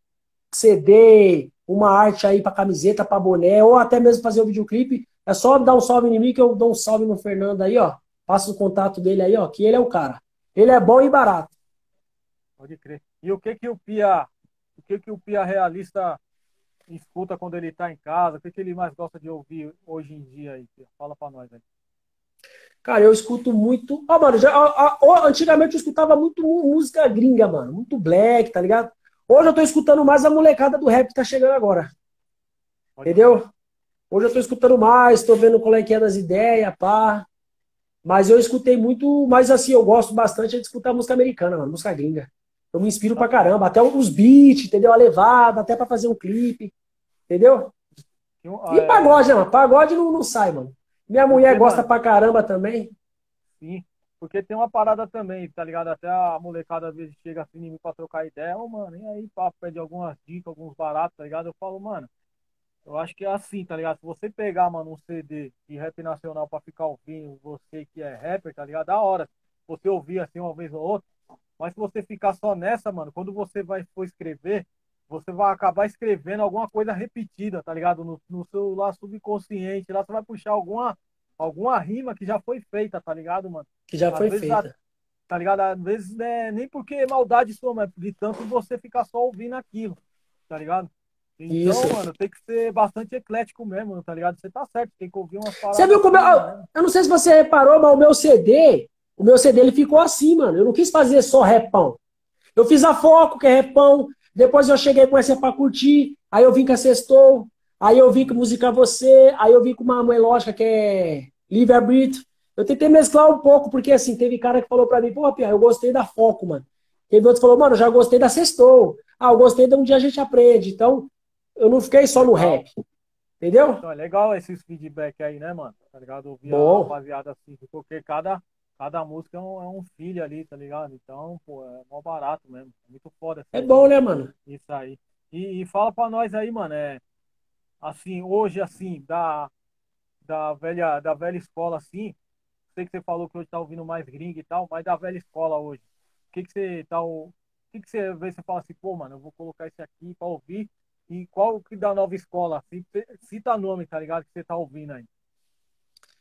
CD, uma arte aí pra camiseta, pra boné, ou até mesmo fazer o videoclipe, é só dar um salve em mim que eu dou um salve no Fernando aí, ó. Passa o contato dele aí, ó, que ele é o cara. Ele é bom e barato. Pode crer. E o que que o Pia realista escuta quando ele tá em casa? O que ele mais gosta de ouvir hoje em dia aí, Pia? Fala pra nós aí. Cara, eu escuto muito. Ó, mano, antigamente eu escutava muito música gringa, mano. Muito black, tá ligado? Hoje eu tô escutando mais a molecada do rap que tá chegando agora. Pode crer. Entendeu? Hoje eu tô escutando mais, tô vendo qual é que é das ideias, pá. Mas eu escutei muito, mas assim, eu gosto bastante de escutar música americana, mano, música gringa. Eu me inspiro pra caramba, até os beats, entendeu? A levada, até pra fazer um clipe, entendeu? E pagode, né, mano? Pagode não sai, mano. Minha mulher Porque, gosta mano, pra caramba também. sim. Porque tem uma parada também, tá ligado? Até a molecada às vezes chega assim em mim pra trocar ideia. Ô, mano, e aí, pá, pede algumas dicas, alguns baratos, tá ligado? Eu falo, mano, eu acho que é assim, tá ligado? Se você pegar, mano, um CD de rap nacional pra ficar ouvindo, você que é rapper, tá ligado? Da hora. Você ouvir assim uma vez ou outra. Mas se você ficar só nessa, mano, quando você vai for escrever, você vai acabar escrevendo alguma coisa repetida, tá ligado? No seu lá subconsciente, lá você vai puxar alguma rima que já foi feita, tá ligado, mano? Que já Às foi vezes, feita. tá ligado? Às vezes né, nem porque é maldade sua, mas de tanto você ficar só ouvindo aquilo, tá ligado? Isso. Então, mano, tem que ser bastante eclético mesmo, tá ligado? Você tá certo, tem que ouvir umas Você paradas viu como assim, né? eu não sei se você reparou, mas o meu CD ele ficou assim, mano. Eu não quis fazer só repão. Eu fiz a Foco, que é repão. Depois eu cheguei com essa pra curtir. Aí eu vim com a Sextou. Aí eu vim com Música Você. Aí eu vim com uma melódica que é Livre Arbítrio. Eu tentei mesclar um pouco, porque assim, teve cara que falou pra mim, pô, Pia, eu gostei da Foco, mano. Teve outro que falou, mano, eu já gostei da Sextou. Ah, eu gostei de Um Dia a Gente Aprende. Então, eu não fiquei só no Legal. rap. Entendeu? Então, é legal esses feedback aí, né, mano? Tá ligado? Ouvir a Bom. rapaziada assim, porque cada música é um filho ali, tá ligado? Então, pô, é mó barato mesmo. É muito foda É bom, né, mano? isso aí. E fala pra nós aí, mano, assim, hoje, assim, da velha escola, assim, sei que você falou que hoje tá ouvindo mais gringa e tal, mas da velha escola hoje, o que que você vê, você fala assim, pô, mano, eu vou colocar esse aqui pra ouvir, e qual que da nova escola, assim, cita nome, tá ligado, que você tá ouvindo aí,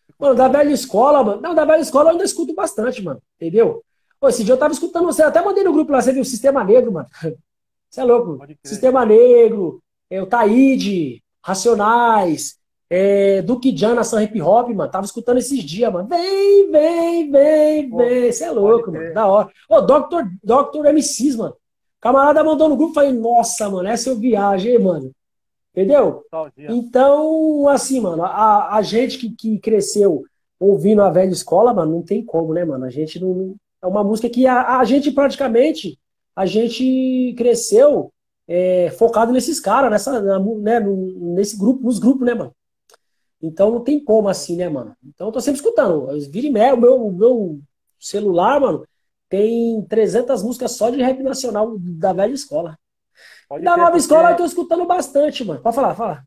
você Mano, da costuma velha ouvir. escola, mano. Não, da velha escola eu ainda escuto bastante, mano. Entendeu? Pô, esse dia eu tava escutando você, até mandei no grupo lá, você viu? Sistema Negro, mano. Você é louco. Pode crer. Sistema Negro, o Taíde, Racionais, Duke Jan, Nação Hip Hop, mano. Tava escutando esses dias, mano. Vem, vem, vem, Pô, vem. Você é pode louco, mano. crer. Da hora. Ô, Dr. MCs, mano. Camarada mandou no grupo, falei, nossa, mano, essa eu viagem, hein, mano. Entendeu? Nostalgia. Então, assim, mano, a gente que cresceu ouvindo a velha escola, mano, não tem como, né, mano? A gente não. É uma música que a gente praticamente, a gente cresceu focado nesses caras, né, nesse grupo, nos grupos, né, mano? Então não tem como assim, né, mano? Então eu tô sempre escutando. Vira e meia, o meu celular, mano, tem 300 músicas só de rap nacional da velha escola. E Pode da crer, nova escola eu porque tô escutando bastante, mano. Pode falar, fala.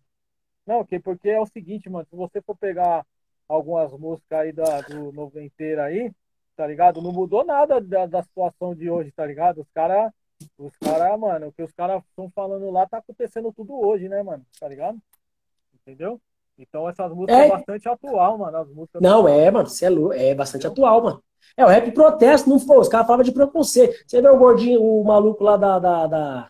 não, porque é o seguinte, mano, se você for pegar algumas músicas aí do noventeiro aí, tá ligado? Não mudou nada da situação de hoje, tá ligado? Mano, o que os caras estão falando lá tá acontecendo tudo hoje, né, mano? Tá ligado? Entendeu? Então essas músicas é É, bastante atual, mano, as músicas dos não, caras, mano, você é louco, é bastante entendeu? atual, mano. O rap protesto, não foi, os caras falavam de preconceito. Você vê o gordinho, o maluco lá da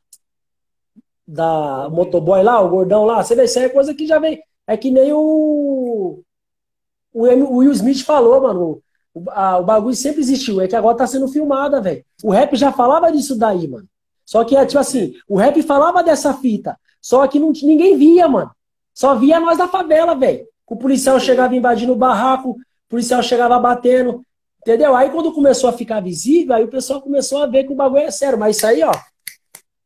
Gordinho. motoboy lá, o gordão lá, você vê, isso aí é coisa que já vem. É que nem o Will Smith falou, mano. O bagulho sempre existiu, é que agora tá sendo filmada, velho. O rap já falava disso daí, mano. Só que é Pode tipo crer. assim, o rap falava dessa fita, só que ninguém via, mano. Só via nós da favela, velho. O policial chegava invadindo o barraco, o policial chegava batendo, entendeu? Aí quando começou a ficar visível, aí o pessoal começou a ver que o bagulho é sério. Mas isso aí, ó,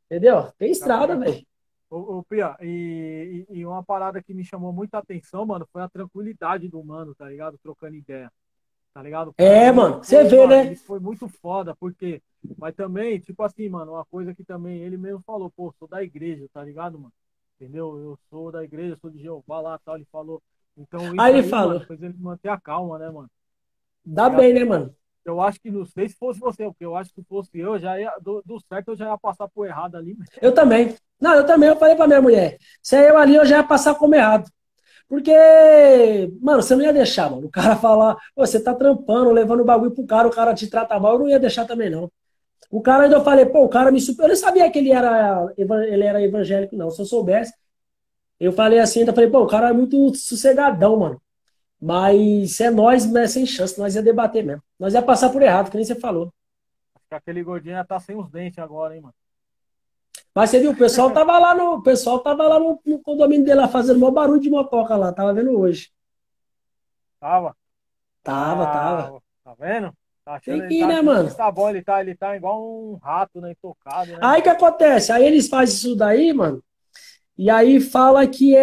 entendeu? Tem Já estrada, começou. velho. Ô, Pia, e uma parada que me chamou muita atenção, mano, foi a tranquilidade do mano, tá ligado? Trocando ideia. Tá ligado? Pra É, mim, mano, você pô, vê, mano, né? isso foi muito foda, porque. Mas também, tipo assim, mano, uma coisa que também ele mesmo falou, pô, sou da igreja, tá ligado, mano? Entendeu? Eu sou da igreja, sou de Jeová lá, tal, ele falou. Então Aí isso ele aí, mano, falou, fez ele manter a calma, né, mano? Tá dá ligado? bem, né, mano? Eu acho que, não sei se fosse você, porque eu acho que se fosse eu, já ia, do certo eu já ia passar pro errado ali. Eu também. Não, eu também, eu falei pra minha mulher, se é eu ali, eu já ia passar como errado. Porque, mano, você não ia deixar, mano. O cara falar, "Pô, você tá trampando, levando o bagulho pro cara, o cara te trata mal, eu não ia deixar também, não. O cara ainda eu falei, pô, o cara me super. Eu nem sabia que ele era evangélico, não. Se eu soubesse, eu falei assim, ainda falei, pô, o cara é muito sossegadão, mano. Mas é nós, mas é sem chance, nós ia debater mesmo. Nós ia passar por errado, que nem você falou. Acho que aquele gordinho já tá sem os dentes agora, hein, mano. Mas você viu, o pessoal tava lá no condomínio dele lá fazendo maior barulho de motoca lá, tava vendo hoje. Tava. Tava. Tá vendo? Tá Tem achando, que ele ir, tá né, achando mano? que tá bom, ele tá igual um rato, né? Intocado, né, Aí mano? que acontece? Aí eles fazem isso daí, mano, e aí fala que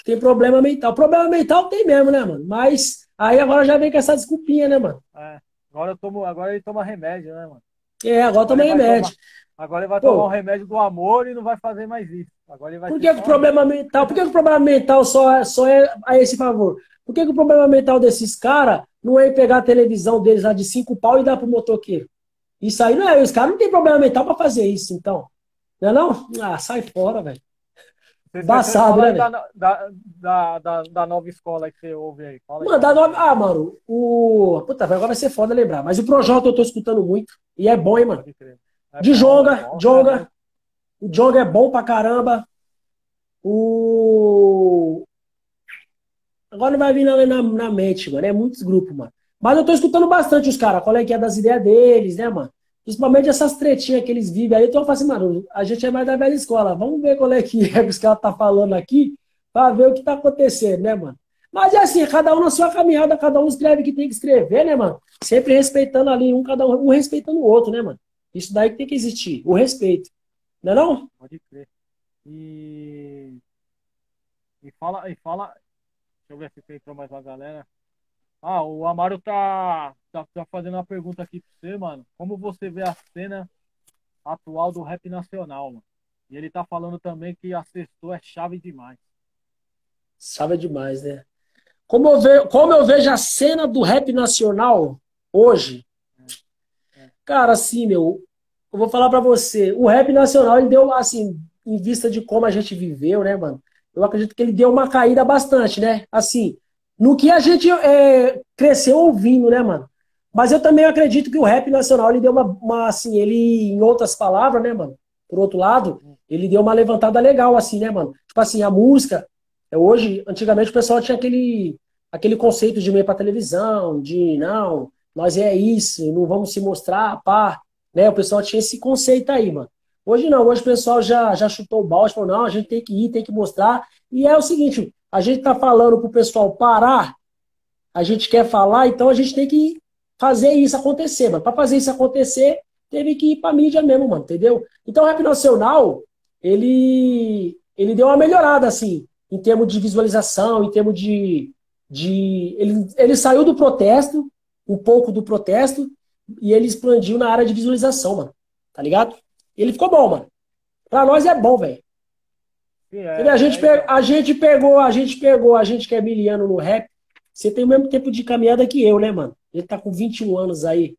tem problema mental. Problema mental tem mesmo, né, mano? Mas aí agora já vem com essa desculpinha, né, mano? É. Agora ele toma remédio, né, mano? É, agora Agora toma ele vai tomar, remédio. agora ele vai tomar o Pô, remédio do amor e não vai fazer mais isso. Agora ele vai por ser que que o só amor. problema mental, por que que o problema mental só é a esse favor? Por que que o problema mental desses caras não é pegar a televisão deles lá de 5 pau e dar pro motoqueiro? Isso aí não é, os caras não tem problema mental pra fazer isso, então. Não é não? Ah, sai fora, velho. Você Embaçado, fala né, aí velho? da nova escola aí que você ouve aí. Fala aí Mano, pra nós aí. mano, o. Puta, agora vai ser foda lembrar. Mas o Projota eu tô escutando muito. E é bom, hein, mano. Pode crer. De É Jonga, bom, você é Jonga. louco. O Jonga é bom pra caramba. O. Agora não vai vir na mente, mano. É muitos grupos, mano. Mas eu tô escutando bastante os caras. Qual é que é das ideias deles, né, mano? Principalmente essas tretinhas que eles vivem aí. Então eu falo assim, mano, a gente é mais da velha escola. Vamos ver qual é que é que os caras tá falando aqui pra ver o que tá acontecendo, né, mano? Mas é assim, cada um na sua caminhada, cada um escreve o que tem que escrever, né, mano? Sempre respeitando ali, cada um respeitando o outro, né, mano? Isso daí que tem que existir, o respeito. Não é não? Pode crer. E, e fala. Deixa eu ver se entrou mais uma galera. Ah, o Amaro tá fazendo uma pergunta aqui pra você, mano. Como você vê a cena atual do rap nacional, mano? E ele tá falando também que a Sextou é chave demais. Sabe demais, né? Como eu vejo a cena do rap nacional hoje, É, cara, assim, meu, eu vou falar pra você, o rap nacional, ele deu, assim, em vista de como a gente viveu, né, mano? Eu acredito que ele deu uma caída bastante, né? Assim, no que a gente cresceu ouvindo, né, mano? Mas eu também acredito que o rap nacional, ele deu assim, ele, em outras palavras, né, mano? Por outro lado, ele deu uma levantada legal, assim, né, mano? Tipo assim, a música, hoje, antigamente o pessoal tinha aquele conceito de meio pra televisão, de, não, nós é isso, não vamos se mostrar, pá, né? O pessoal tinha esse conceito aí, mano. Hoje não, hoje o pessoal já chutou o balde, falou, não, a gente tem que ir, tem que mostrar. E é o seguinte, a gente tá falando pro pessoal parar, a gente quer falar, então a gente tem que fazer isso acontecer, mano. Para fazer isso acontecer, teve que ir pra mídia mesmo, mano, entendeu? Então o Rap Nacional, ele deu uma melhorada, assim, em termos de visualização, em termos ele saiu do protesto, um pouco do protesto, e ele expandiu na área de visualização, mano. Tá ligado? Ele ficou bom, mano. Pra nós é bom, velho. sim, então. A gente que é miliano no rap, você tem o mesmo tempo de caminhada que eu, né, mano? Ele tá com 21 anos aí.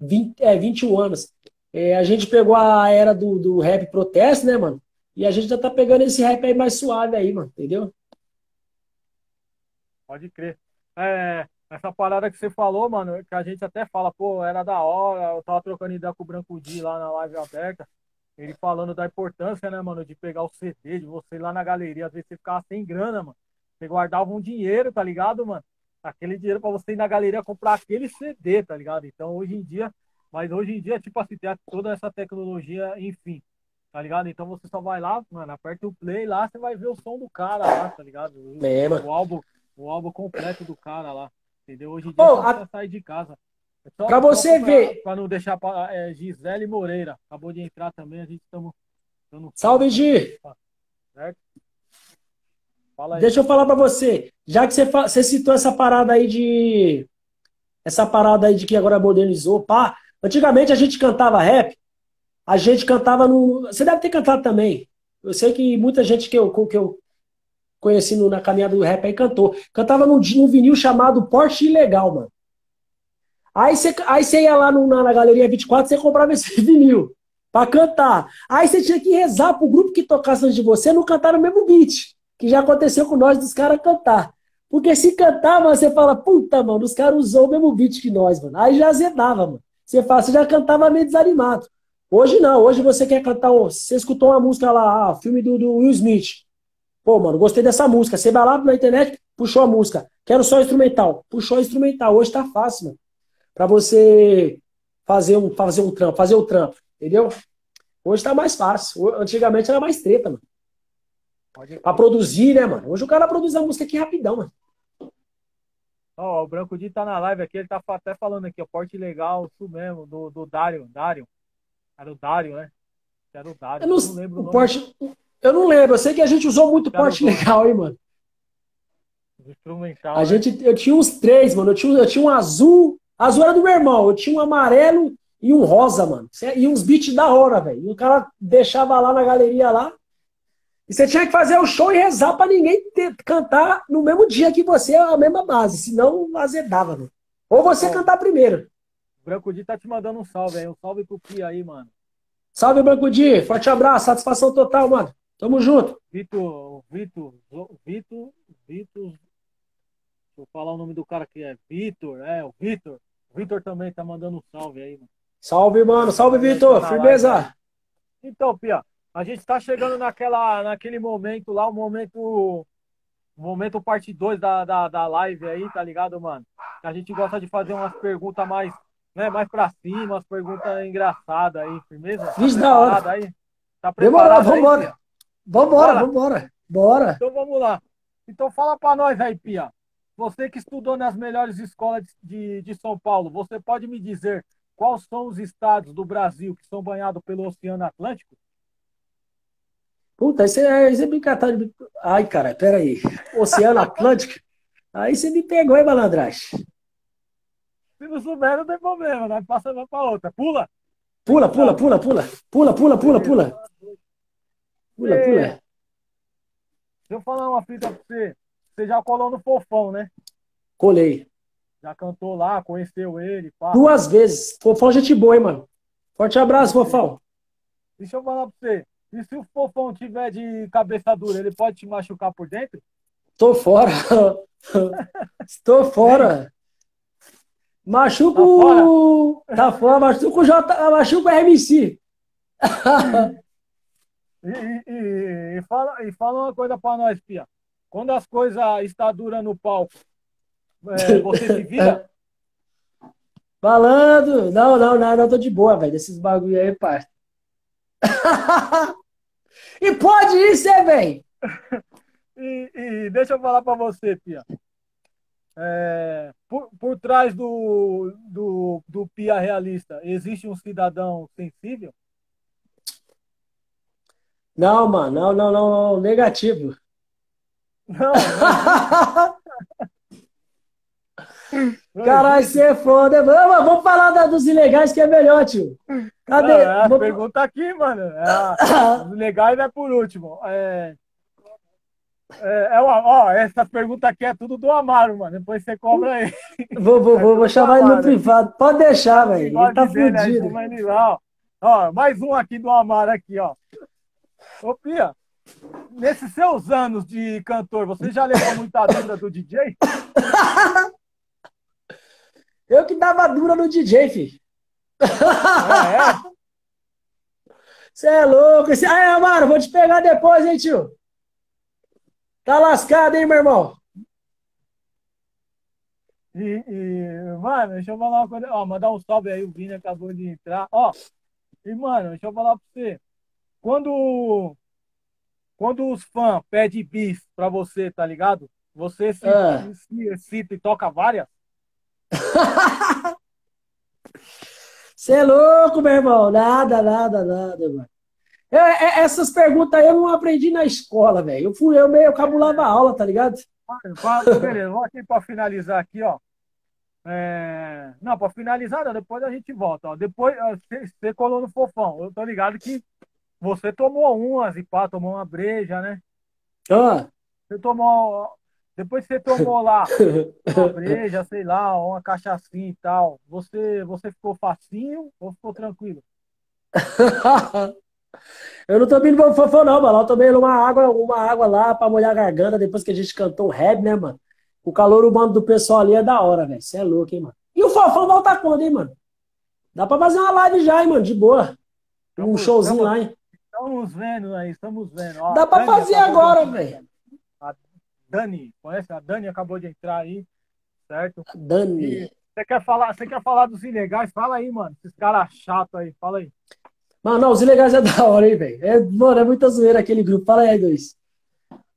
21 anos. É, a gente pegou a era do rap protesto, né, mano? E a gente já tá pegando esse rap aí mais suave aí, mano. Entendeu? Pode crer. Essa parada que você falou, mano, que a gente até fala, pô, era da hora, eu tava trocando ideia com o Branco Di lá na live aberta, ele falando da importância, né, mano, de pegar o CD, de você ir lá na galeria, às vezes você ficava sem grana, mano. Você guardava um dinheiro, tá ligado, mano? Aquele dinheiro pra você ir na galeria comprar aquele CD, tá ligado? Então, hoje em dia, tipo assim, tem toda essa tecnologia, enfim, tá ligado? Então você só vai lá, mano, aperta o play lá, você vai ver o som do cara lá, tá ligado? É, mano. O álbum completo do cara lá, entendeu? Hoje em dia Pô, você não precisa sair de casa. É pra só você ver. pra não deixar Gisele Moreira, acabou de entrar também, a gente estamos dando salve Salve, pra ela, Gi! certo? Fala aí. Deixa eu falar pra você. Já que você citou essa parada aí de. Essa parada aí de que agora modernizou, pá. Antigamente a gente cantava rap, a gente cantava no. Você deve ter cantado também. Eu sei que muita gente que eu conheci na caminhada do rap aí cantou. Cantava num vinil chamado Porte Ilegal, mano. Aí você ia lá na Galeria 24, você comprava esse vinil pra cantar. Aí você tinha que rezar pro grupo que tocasse antes de você não cantar no mesmo beat. Que já aconteceu com nós dos caras cantar. Porque se cantar, mano, você fala, puta, mano, os caras usou o mesmo beat que nós, mano. Aí já azedava, mano. Você já cantava meio desanimado. Hoje não, hoje você quer cantar. Você escutou uma música lá, filme do Will Smith. Pô, mano, gostei dessa música. Você vai lá na internet, puxou a música. Quero só instrumental. Puxou a instrumental. Hoje tá fácil, mano. Pra você fazer um trampo, fazer o trampo. Entendeu? Hoje tá mais fácil. Antigamente era mais treta, mano. Pode Pra crer. produzir, né, mano? Hoje o cara produz a música aqui rapidão, mano. Ó, o Branco Di tá na live aqui, ele tá até falando aqui, ó, porte legal, isso mesmo, do Dário. Era o Dário, né? Era o Eu Dário. não, Eu não lembro o o nome porte, eu não lembro. Eu sei que a gente usou muito que era o porte dono legal, hein, mano. do instrumental, né? Eu tinha uns três, mano. Eu tinha um azul. Azul era do meu irmão. Eu tinha um amarelo e um rosa, mano. E uns beats da hora, velho. E o cara deixava lá na galeria lá. E você tinha que fazer o show e rezar pra ninguém cantar no mesmo dia que você, a mesma base. Senão azedava, velho. Ou você Ó, o cantar primeiro. Branco Di tá te mandando um salve aí, um salve pro Pia aí, mano. Salve, Branco Di. Forte abraço. Satisfação total, mano. Tamo junto. Vitor, deixa eu falar o nome do cara que é Vitor, o Vitor. O Vitor também tá mandando um salve aí, mano. Salve, mano. A Salve, galera tá Vitor. na live aí. Firmeza. Então, Pia, a gente tá chegando naquele momento lá, o momento parte 2 da live aí, tá ligado, mano? A gente gosta de fazer umas perguntas mais, né, mais pra cima, umas perguntas engraçadas aí, firmeza? Tá Vixe, da hora. preparado aí? Tá Demorou. preparado aí, Vambora. Pia? Vambora, Bora? vambora. Bora. Então vamos lá. Então fala pra nós aí, Pia. Você que estudou nas melhores escolas de São Paulo, você pode me dizer quais são os estados do Brasil que são banhados pelo Oceano Atlântico? Puta, isso é brincadeira. Ai, cara, peraí. Oceano Atlântico? Aí você me pegou, hein, malandragem? Se não souber, não tem problema, nós passamos para outra. Pula! Tem Pula, pula, estado. pula, pula. Pula, pula, pula, Beleza. pula. Pula, Você, pula. deixa eu falar uma fita pra você. Você já colou no Fofão, né? Colei. Já cantou lá, conheceu ele, pá. 2 vezes. Fofão, gente boa, hein, mano. Forte abraço, Fofão. Deixa eu falar pra você. E se o Fofão tiver de cabeça dura, ele pode te machucar por dentro? Tô fora. Estou Hein? fora. Tá fora? Machuco. Tá fora. Machuco o RMC. E fala uma coisa pra nós, Pia. Quando as coisas estão duras no palco, você se vira? Falando. Não, não, não, não, tô de boa, velho. Desses bagulho aí, parça. E pode isso, velho? E deixa eu falar pra você, Pia. Por trás do Pia realista, existe um cidadão sensível? Não, mano, não, não, não, não, negativo. Não, não existe. Não Caralho, existe. você é foda. Vamos falar dos ilegais que é melhor, tio. Não, Cadê? as perguntas aqui, mano. Os legais é por último. Essa pergunta aqui é tudo do Amaro, mano. Depois você cobra aí. É Vou tudo do chamar ele no Amaro. privado. Pode deixar, O velho. Ele tá bigode dele aí, fudido. chama ele lá, ó. Ó, mais um aqui do Amaro aqui, ó. Ô, Pia, nesses seus anos de cantor, você já levou muita dura do DJ? Eu que dava dura no DJ, filho. É. Você é louco. Aí, Amaro, vou te pegar depois, hein, tio? Tá lascado, hein, meu irmão? Mano, deixa eu falar uma coisa. Ó, mandar um salve aí, o Vini acabou de entrar. Ó, mano, deixa eu falar pra você. Quando, quando os fãs pedem bis pra você, tá ligado? Você Ah. se excita e toca várias? Você é louco, meu irmão. Nada, nada, nada, mano. Essas perguntas aí eu não aprendi na escola, velho. Eu meio cabulava a aula, tá ligado? Beleza, vamos aqui pra finalizar aqui, ó. Não, pra finalizar, não, depois a gente volta, ó. Depois, você colou no Fofão. Eu tô ligado que você tomou umas e pá, tomou uma breja, né? Ah. Você tomou. Depois que você tomou lá uma breja, sei lá, uma cachaçinha e tal, você ficou facinho ou ficou tranquilo? Eu não tô vindo pro fofão, não, mano. Eu tomei uma água lá pra molhar a garganta depois que a gente cantou o rap, né, mano? O calor humano do pessoal ali é da hora, velho. Você é louco, hein, mano? E o fofão volta quando, hein, mano? Dá pra fazer uma live já, hein, mano? De boa. Um showzinho lá, hein? Estamos vendo aí, estamos vendo. Ó, Dá pra Tânia fazer acabou de agora, entrar. velho. A Dani. Conhece? A Dani acabou de entrar aí, certo? Dani. E você quer falar dos ilegais? Fala aí, mano. Esses caras chatos aí, fala aí. Mano, não, os ilegais é da hora, hein, velho? Mano, é muita zoeira aquele grupo. Fala aí, dois.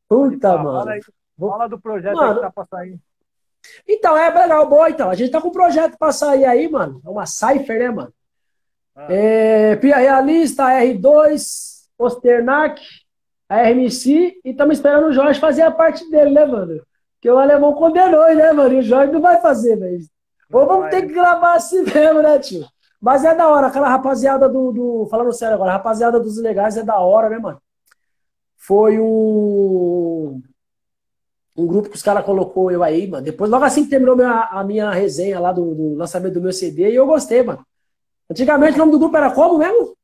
Pode Puta, pá, fala mano. aí. Fala do projeto aí que Mano, tá pra sair. então, é legal, boa, então. A gente tá com um projeto pra sair aí, mano. É uma Cypher, né, mano? Ah, Pia Realista, R2, Osternac, a RMC, e estamos esperando o Jorge fazer a parte dele, né, mano? Porque o alemão condenou, né, mano? E o Jorge não vai fazer, velho. Ou vamos ter que gravar assim mesmo, né, tio? Mas é da hora, aquela rapaziada falando sério agora, a rapaziada dos ilegais é da hora, né, mano? Foi um grupo que os caras colocou eu aí, mano. Depois, logo assim que terminou a minha resenha lá do lançamento do meu CD, e eu gostei, mano. Antigamente o nome do grupo era como mesmo?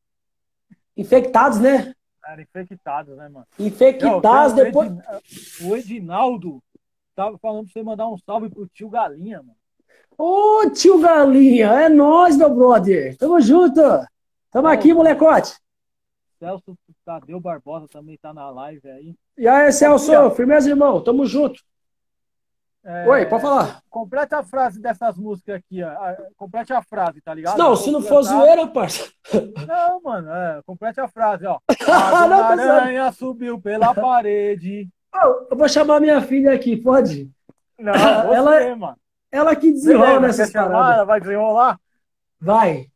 Infectados, né? Era infectado, né, mano? Infectados, depois. O Edinaldo tava falando pra você mandar um salve pro tio Galinha, mano. Ô, tio Galinha, é nóis, meu brother. Tamo junto. Tamo aqui, molecote. Celso Tadeu Barbosa também tá na live aí. E aí, Celso, firmeza, irmão. Tamo junto. Oi, pode falar. Complete a frase dessas músicas aqui, ó. Complete a frase, tá ligado? Não, se não for zoeira, parça. Não, mano, complete a frase, ó. A aranha subiu pela parede. Eu vou chamar minha filha aqui, pode? Não, você, mano. Ela que desenrola nessas paradas. Ela vai desenrolar? Vai.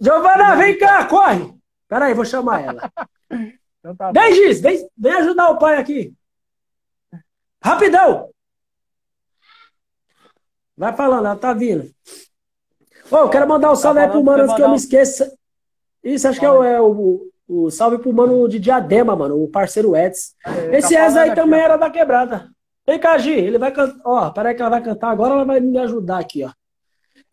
Giovana, vem cá, corre. Peraí, vou chamar ela. Então tá bom. Vem, Giz, vem ajudar o pai aqui. Rapidão. Vai falando, ela tá vindo. Eu quero mandar um salve aí pro mano antes que eu me esqueça. Isso, acho que é o salve pro mano de Diadema, mano, o parceiro Eds. Esse Eds aí também era da quebrada. Vem cá, Gi, ele vai cantar. Ó, peraí que ela vai cantar agora, ela vai me ajudar aqui, ó.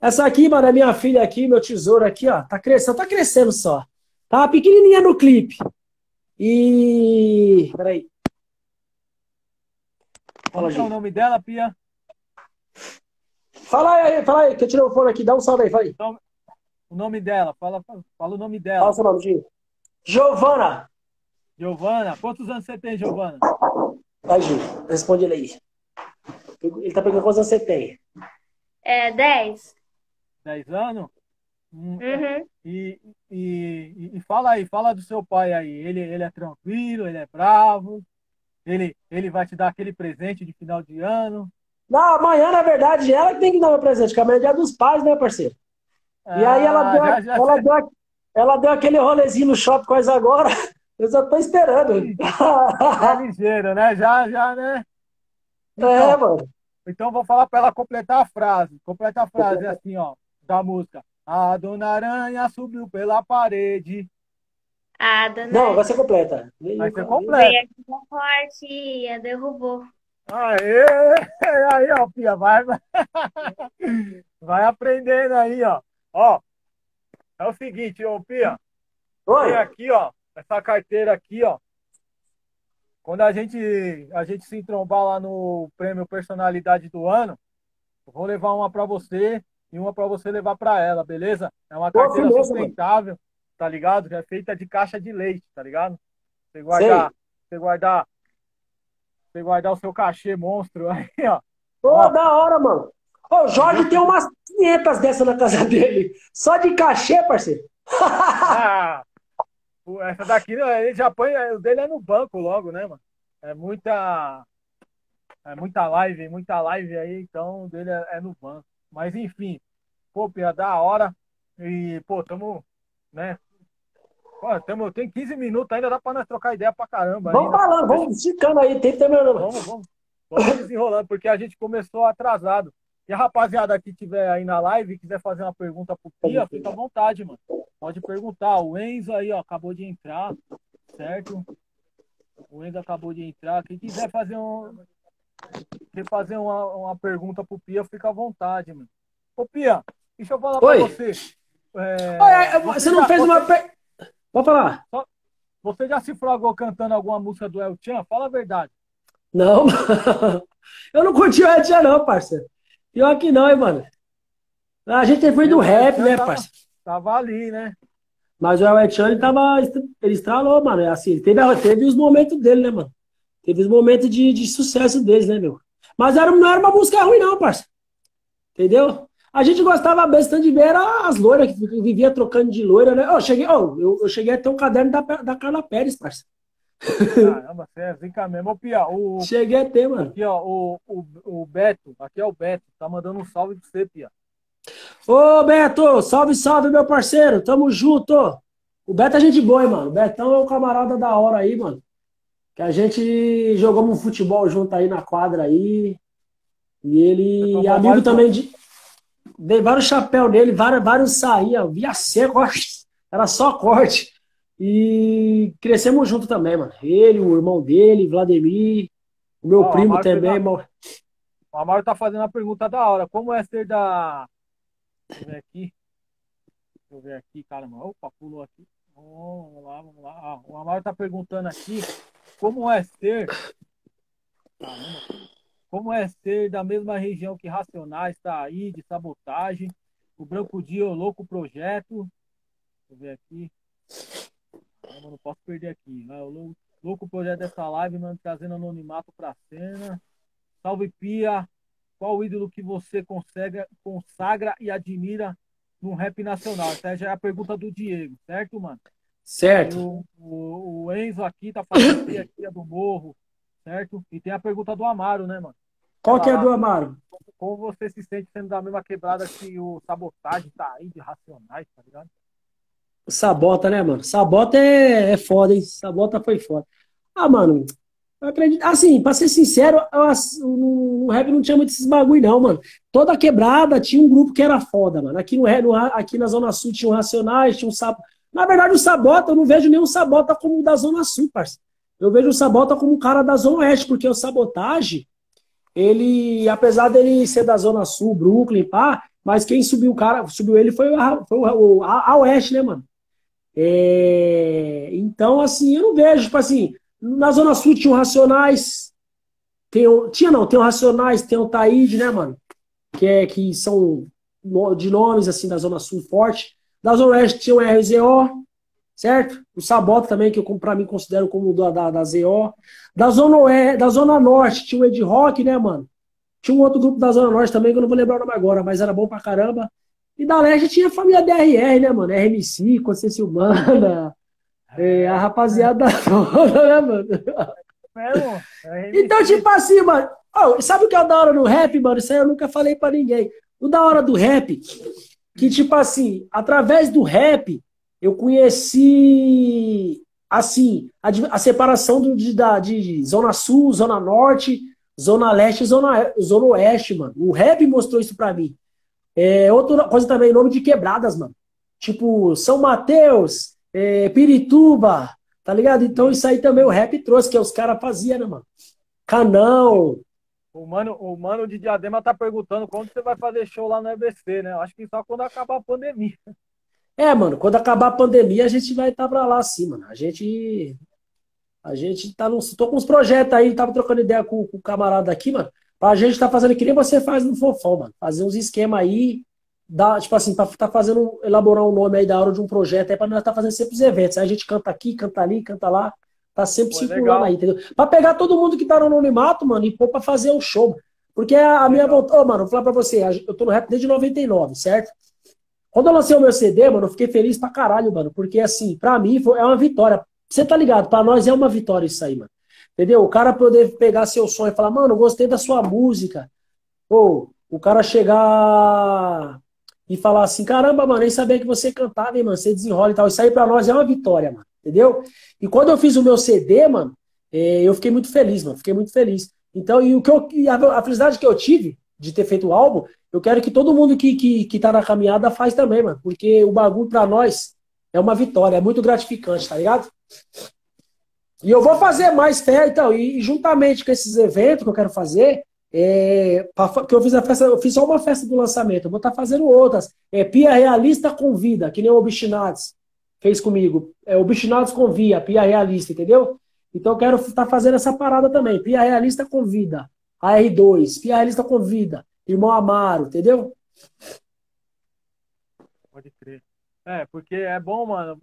Essa aqui, mano, é minha filha aqui, meu tesouro aqui, ó. Tá crescendo só. Tá pequenininha no clipe. E... Peraí. Qual é o nome dela, Pia? Fala aí, que eu tirei o fone aqui. Dá um salve aí, vai. Então, o nome dela, fala o nome dela. Fala o seu nome, Gi. Giovana. Giovana, quantos anos você tem, Giovana? Vai, Gi, responde ele aí. Ele tá perguntando quantos anos você tem. 10. 10 anos? Uhum. E fala aí, fala do seu pai aí. Ele é tranquilo, ele é bravo, ele vai te dar aquele presente de final de ano. Não, amanhã, na verdade, ela que tem que dar meu presente, que amanhã é dia dos pais, né, parceiro? E aí ela deu aquele rolezinho no shopping quase agora. Eu só tô esperando. É ligeiro, né? Já, né? Então, mano. Então vou falar pra ela completar a frase. Completa a frase assim, ó, da música. A Dona Aranha subiu pela parede. Não, vai ser completa. Vai ser completa. Veio aqui na forte e a derrubou. Aê! Aí, ó, Pia, vai aprendendo aí, ó. Ó, é o seguinte, ô, Pia. Oi. Tem aqui, ó, essa carteira aqui, ó. Quando a gente se entrombar lá no prêmio Personalidade do Ano, eu vou levar uma pra você e uma pra você levar pra ela, beleza? É uma carteira sustentável, tá ligado? Que é feita de caixa de leite, tá ligado? Você guardar o seu cachê monstro aí, ó. Pô, da hora, mano. O Jorge tem umas 500 dessas na casa dele. Só de cachê, parceiro. Essa daqui, ele já põe, o dele é no banco logo, né, mano? É muita live aí, então o dele é no banco. Mas enfim, pô, Pia, da hora. E, pô, né? Pô, tem 15 minutos ainda, dá pra nós trocar ideia pra caramba. Vamos falando, vamos esticando aí, tem que ter meu nome. Vamos desenrolando, porque a gente começou atrasado. E a rapaziada que tiver aí na live e quiser fazer uma pergunta pro Pia, fica à vontade, mano. Pode perguntar. O Enzo aí, ó, acabou de entrar, certo? O Enzo acabou de entrar. Quem quiser fazer uma pergunta pro Pia, fica à vontade, mano. Ô, Pia, deixa eu falar pra você. Você não fez uma pergunta. Pode falar. Você já se fragou cantando alguma música do El Chan? Fala a verdade. Não, eu não curti o El Chan, não, parceiro. Pior que não, hein, mano. A gente foi do rap, né, parceiro? Tava ali, né? Mas o El Chan, ele estralou, mano. É assim, ele teve os momentos dele, né, mano? Teve os momentos de sucesso deles, né, meu? Mas não era uma música ruim, não, parça. Entendeu? A gente gostava bastante de ver era as loiras que vivia trocando de loira, né? Eu cheguei a ter um caderno da Carla Pérez, parça. Caramba, você é zica mesmo. Ô, Pia, Cheguei a ter, mano. aqui, ó, o Beto, aqui é o Beto, tá mandando um salve pra você, Pia. Ô, Beto, salve, salve, meu parceiro. Tamo junto. O Beto é gente boa, hein, mano. O Betão é um camarada da hora aí, mano. Que a gente jogamos um futebol junto aí na quadra aí. E Você ele é tomou amigo vários também gols. de. Dei vários chapéus nele, vários saía, via seco, ó, era só corte. E crescemos junto também, mano. Ele, o irmão dele, Vladimir, o meu Ó, primo também, irmão. O Amaro tá fazendo uma pergunta da hora. Como é ser da. Deixa eu ver aqui. Deixa eu ver aqui, caramba. Opa, pulou aqui. Vamos lá, vamos lá. Ah, o Amaro tá perguntando aqui como é ser. Caramba. Como é ser da mesma região que Racionais, Taíde, Sabotagem, o Branco Dia, o Louco Projeto. Deixa eu ver aqui. Caramba, não posso perder aqui. Vai, o Louco Projeto dessa live, mano, trazendo anonimato pra cena. Salve, Pia. Qual o ídolo que você consagra e admira no rap nacional? Essa já é a pergunta do Diego, certo, mano? E Certo. o Enzo aqui tá falando Pia, Pia do Morro, certo? E tem a pergunta do Amaro, né, mano? Qual Aquela que é lá. do Amaro? Como você se sente sendo da mesma quebrada que o Sabotagem tá aí, de Racionais, tá ligado? Sabota, né, mano? Sabota é foda, hein? Sabota foi foda. Ah, mano, eu acredito. Assim, pra ser sincero, no rap não tinha muito esses bagulho, não, mano. Toda quebrada tinha um grupo que era foda, mano. Aqui, aqui na Zona Sul tinha um Racionais, tinha um Sabota. Na verdade, o Sabota, eu não vejo nenhum Sabota como o da Zona Sul, parceiro. Eu vejo o Sabota como um cara da Zona Oeste, porque o Sabotagem, ele, apesar dele ser da Zona Sul, Brooklyn, pá, mas quem subiu o cara, subiu ele foi a Oeste, né, mano? Então, assim, eu não vejo, tipo assim, na Zona Sul tinha o Racionais, tem o Racionais, tem o Taíde, né, mano? Que são de nomes, assim, da Zona Sul forte. Da Zona Oeste tinha o RZO, certo? O Sabota também, que eu, pra mim, considero como da ZO. Da Zona Norte tinha o Ed Rock, né, mano? Tinha um outro grupo da Zona Norte também, que eu não vou lembrar o nome agora, mas era bom pra caramba. E da Leste tinha a família DRR, né, mano? RMC, Consciência Humana, a É, rapaziada toda, né, mano? mesmo? É Então, MC. tipo assim, mano, sabe o que é o da hora do rap, mano? Isso aí eu nunca falei pra ninguém. O da hora do rap, que, tipo assim, através do rap, eu conheci, assim, a separação de Zona Sul, Zona Norte, Zona Leste e Zona Oeste, mano. O rap mostrou isso pra mim. Outra coisa também, nome de quebradas, mano. Tipo, São Mateus, Pirituba, tá ligado? Então isso aí também o rap trouxe, que os caras faziam, né, mano? Canão. O mano de Diadema tá perguntando quando você vai fazer show lá no EBC, né? Eu acho que só quando acabar a pandemia. Mano, quando acabar a pandemia, a gente vai estar pra lá, sim, mano. A gente tá no. Tô com uns projetos aí, tava trocando ideia com o camarada aqui, mano. Pra gente tá fazendo que nem você faz no Fofão, mano. Fazer uns esquema aí, tipo assim, pra tá fazendo, elaborar um nome aí da hora de um projeto aí, pra nós tá fazendo sempre os eventos. Aí a gente canta aqui, canta ali, canta lá. Tá sempre Pô, é circulando aí, legal, entendeu? Pra pegar todo mundo que tá no anonimato, mano, e pôr pra fazer o show, mano. Porque a minha legal. vontade. Ô, mano, vou falar pra você, eu tô no rap desde 99, certo? Quando eu lancei o meu CD, mano, eu fiquei feliz pra caralho, mano. Porque, assim, pra mim é uma vitória. Você tá ligado? Pra nós é uma vitória isso aí, mano. Entendeu? O cara poder pegar seu som e falar, mano, gostei da sua música. Ou o cara chegar e falar assim, caramba, mano, nem sabia que você cantava, hein, mano. Você desenrola e tal. Isso aí pra nós é uma vitória, mano. Entendeu? E quando eu fiz o meu CD, mano, eu fiquei muito feliz, mano. Fiquei muito feliz. Então, a felicidade que eu tive de ter feito o álbum, eu quero que todo mundo que tá na caminhada faz também, mano. Porque o bagulho pra nós é uma vitória, é muito gratificante, tá ligado? E eu vou fazer mais fé, então, e juntamente com esses eventos que eu quero fazer, que eu fiz a festa, eu fiz só uma festa do lançamento, eu vou estar fazendo outras. Pia Realista convida, que nem o Obstinados fez comigo. Obstinados convia, Pia Realista, entendeu? Então eu quero estar fazendo essa parada também. Pia Realista convida, AR2, Pia Realista convida, Irmão Amaro, entendeu? Pode crer. Porque é bom, mano,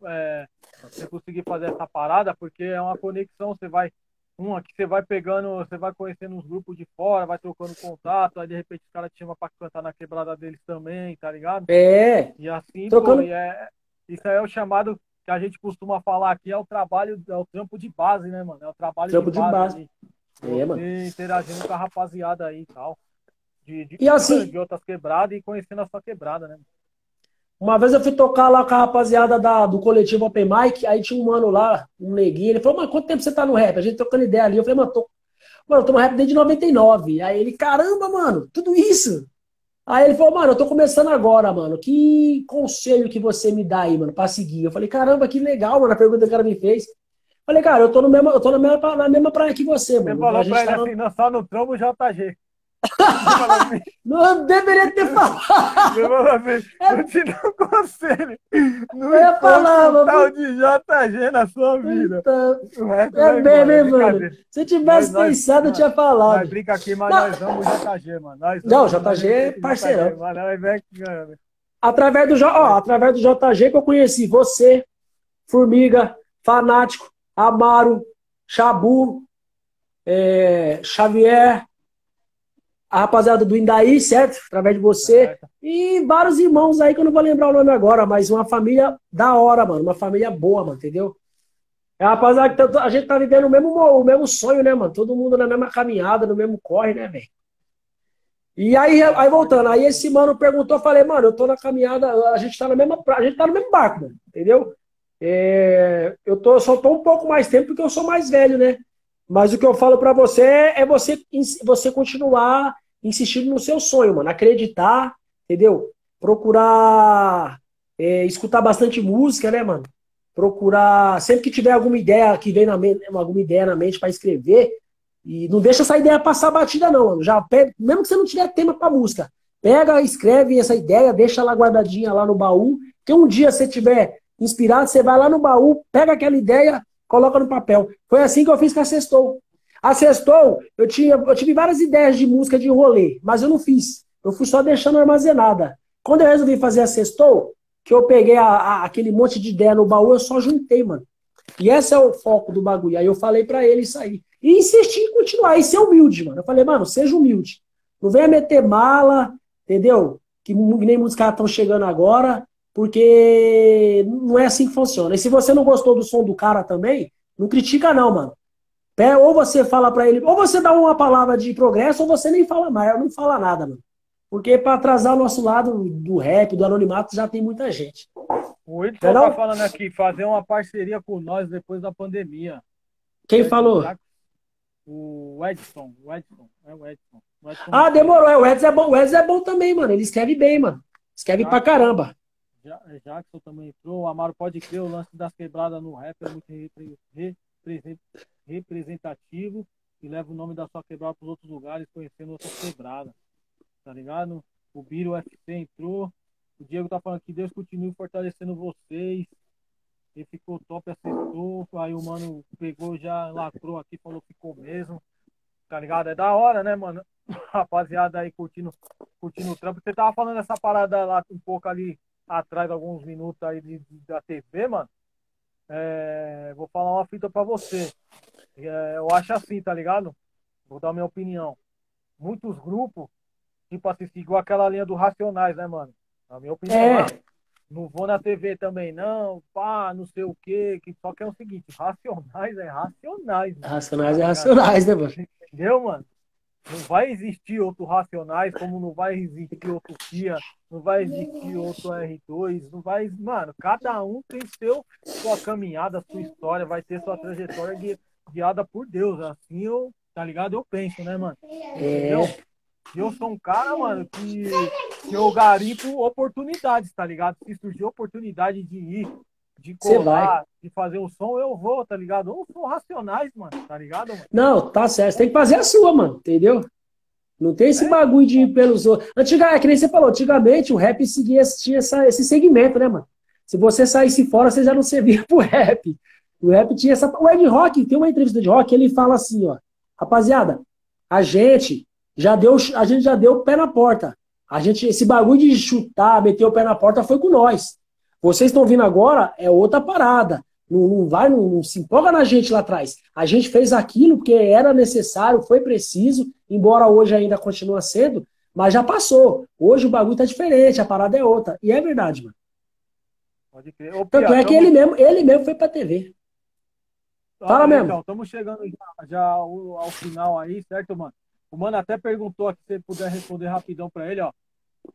você conseguir fazer essa parada, porque é uma conexão, você vai uma que você vai pegando, você vai conhecendo uns grupos de fora, vai trocando contato, aí de repente os caras te chamam pra cantar na quebrada deles também, tá ligado? É, E assim, pô, trocando isso aí é o chamado que a gente costuma falar aqui, é o trabalho, é o trampo de base, né, mano? É o trabalho de trampo de base base. ali. É, mano. Você interagindo com a rapaziada aí e tal. De, E assim, de outras quebradas e conhecendo a sua quebrada, né? uma vez eu fui tocar lá com a rapaziada do coletivo Open Mic, aí tinha um mano lá, um neguinho, ele falou, mano, quanto tempo você tá no rap? A gente trocando ideia ali. Eu falei, mano, eu tô no rap desde 99. Aí ele, caramba, mano, tudo isso. Aí ele falou, mano, eu tô começando agora, mano. Que conselho que você me dá aí, mano, pra seguir? Eu falei, caramba, que legal, mano, a pergunta que o cara me fez. Falei, cara, eu tô na mesma praia que você, Você mano. A falou pra gente ele tá assim, não, só no trampo JG. Não deveria ter falado. Você falou assim, vou te dar um conselho. Não Eu ia falar, encontra um tal mano. de JG na sua vida. Eita, O resto é vai mesmo, embora, é hein, mano? brincadeira. Se eu tivesse pensado, eu tinha Nós falado. brinca aqui, mas Não, nós amamos o JG, mano. Nós não, amamos, nós JG é respeitamos o JG, parceirão. mano. Nós é que ganha. Através do JG que eu conheci você, Formiga, Fanático, Amaro, Chabu, Xavier, a rapaziada do Indaí, certo? Através de você. Certo. E vários irmãos aí que eu não vou lembrar o nome agora, mas uma família da hora, mano. Uma família boa, mano, entendeu? É, rapaziada, que a gente tá vivendo o mesmo sonho, né, mano? Todo mundo na mesma caminhada, no mesmo corre, né, velho? E aí voltando, aí esse mano perguntou, eu falei, mano, eu tô na caminhada, a gente tá a gente tá no mesmo barco, mano, entendeu? Só tô um pouco mais tempo porque eu sou mais velho, né? Mas o que eu falo pra você é você continuar insistindo no seu sonho, mano. Acreditar, entendeu? Procurar escutar bastante música, né, mano? Procurar, sempre que tiver alguma ideia que vem alguma ideia na mente pra escrever, e não deixa essa ideia passar batida, não, mano. Já pega, mesmo que você não tiver tema pra música, pega, escreve essa ideia, deixa ela guardadinha lá no baú, que um dia você tiver inspirado, você vai lá no baú, pega aquela ideia, coloca no papel. Foi assim que eu fiz com a Sextou. A Sextou, eu tive várias ideias de música de rolê, mas eu não fiz. Eu fui só deixando armazenada. Quando eu resolvi fazer a Sextou, que eu peguei aquele monte de ideia no baú, eu só juntei, mano. E esse é o foco do bagulho. Aí eu falei pra ele isso aí. E insisti em continuar, e ser humilde, mano. Eu falei, mano, seja humilde. Não venha meter mala, entendeu? Que nem muitos caras estão chegando agora, porque não é assim que funciona. E se você não gostou do som do cara também, não critica não, mano. Ou você fala pra ele, ou você dá uma palavra de progresso, ou você nem fala mais, não fala nada, mano. Porque pra atrasar o nosso lado do rap, do anonimato, já tem muita gente. O Whitson tá falando aqui, fazer uma parceria com nós depois da pandemia. Quem falou? O Edson. É o Edson. Ah, demorou. O Edson é bom também, mano. Ele escreve bem, mano. Escreve pra caramba. Jackson também entrou. O Amaro pode crer, o lance das quebradas no rap é muito representativo e leva o nome da sua quebrada para os outros lugares, conhecendo outras quebradas. Tá ligado? O Biro FC entrou. O Diego tá falando que Deus continue fortalecendo vocês. Ele ficou top, acertou. Aí o mano pegou, já lacrou aqui, falou que ficou mesmo. Tá ligado? É da hora, né, mano? Rapaziada aí curtindo o trampo. Você tava falando essa parada lá um pouco ali atrás, alguns minutos aí da TV, mano. Vou falar uma fita pra você. Eu acho assim, tá ligado? Vou dar minha opinião. Muitos grupos, tipo assim, igual aquela linha do Racionais, né, mano? A minha opinião, não vou na TV também, não, pá, não sei o quê. Só que é o seguinte, Racionais é Racionais. Mano. Racionais é Racionais, né, mano? Entendeu, mano? Não vai existir outro Racionais, como não vai existir outro FIA, não vai existir outro R2, não vai... Mano, cada um tem sua caminhada, sua história, vai ter sua trajetória guiada por Deus. Assim tá ligado? Eu penso, né, mano? Entendeu? Eu sou um cara, mano, que eu garimpo oportunidades, tá ligado? Se surgir oportunidade de ir, de colar, de fazer o som, eu vou, tá ligado? Eu sou Racionais, mano, tá ligado, mano? Não, tá certo. Você tem que fazer a sua, mano, entendeu? Não tem esse bagulho de ir pelos outros. Que nem você falou, antigamente o rap tinha esse segmento, né, mano? Se você saísse fora, você já não servia pro rap. O rap tinha essa... O Ed Rock, tem uma entrevista de Rock, ele fala assim, ó. Rapaziada, a gente já deu o pé na porta. Esse bagulho de chutar, meter o pé na porta foi com nós. Vocês estão vindo agora, é outra parada. Não vai, não se empolga na gente lá atrás. A gente fez aquilo porque era necessário, foi preciso, embora hoje ainda continue sendo, mas já passou. Hoje o bagulho tá diferente, a parada é outra. E é verdade, mano. Pode crer. Ô, Tanto Pia, é que ele mesmo foi pra TV. Fala mesmo. Então, estamos chegando já ao final aí, certo, mano? O mano até perguntou aqui, se você puder responder rapidão pra ele, ó.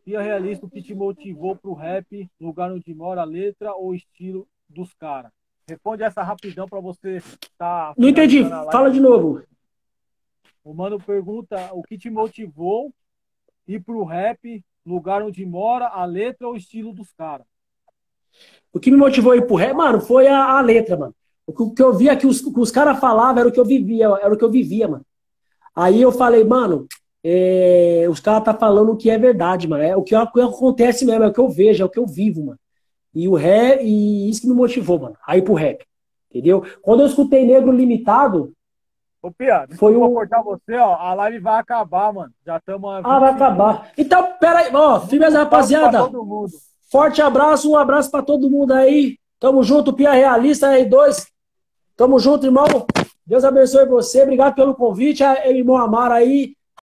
Pia realista, o que te motivou pro rap, lugar onde mora, a letra ou estilo dos caras? Responde essa rapidão pra você tá. Não entendi. Fala de novo. O mano pergunta o que te motivou ir pro rap, lugar onde mora, a letra ou estilo dos caras? O que me motivou a ir pro rap, mano, foi a letra, mano. O que eu via que os caras falavam era o que eu vivia, mano. Aí eu falei, mano, os caras tá falando o que é verdade, mano. É o que acontece mesmo, é o que eu vejo, é o que eu vivo, mano. E o rap, e isso que me motivou, mano, a ir pro rap. Entendeu? Quando eu escutei Negro Limitado. Ô, Pia, foi eu vou cortar você, ó. A live vai acabar, mano. Já estamos. Vai acabar. Então, pera aí, ó, firmeza, rapaziada. Forte abraço, um abraço pra todo mundo aí. Tamo junto, Pia Realista aí, R2. Tamo junto, irmão. Deus abençoe você. Obrigado pelo convite, irmão Amaro aí.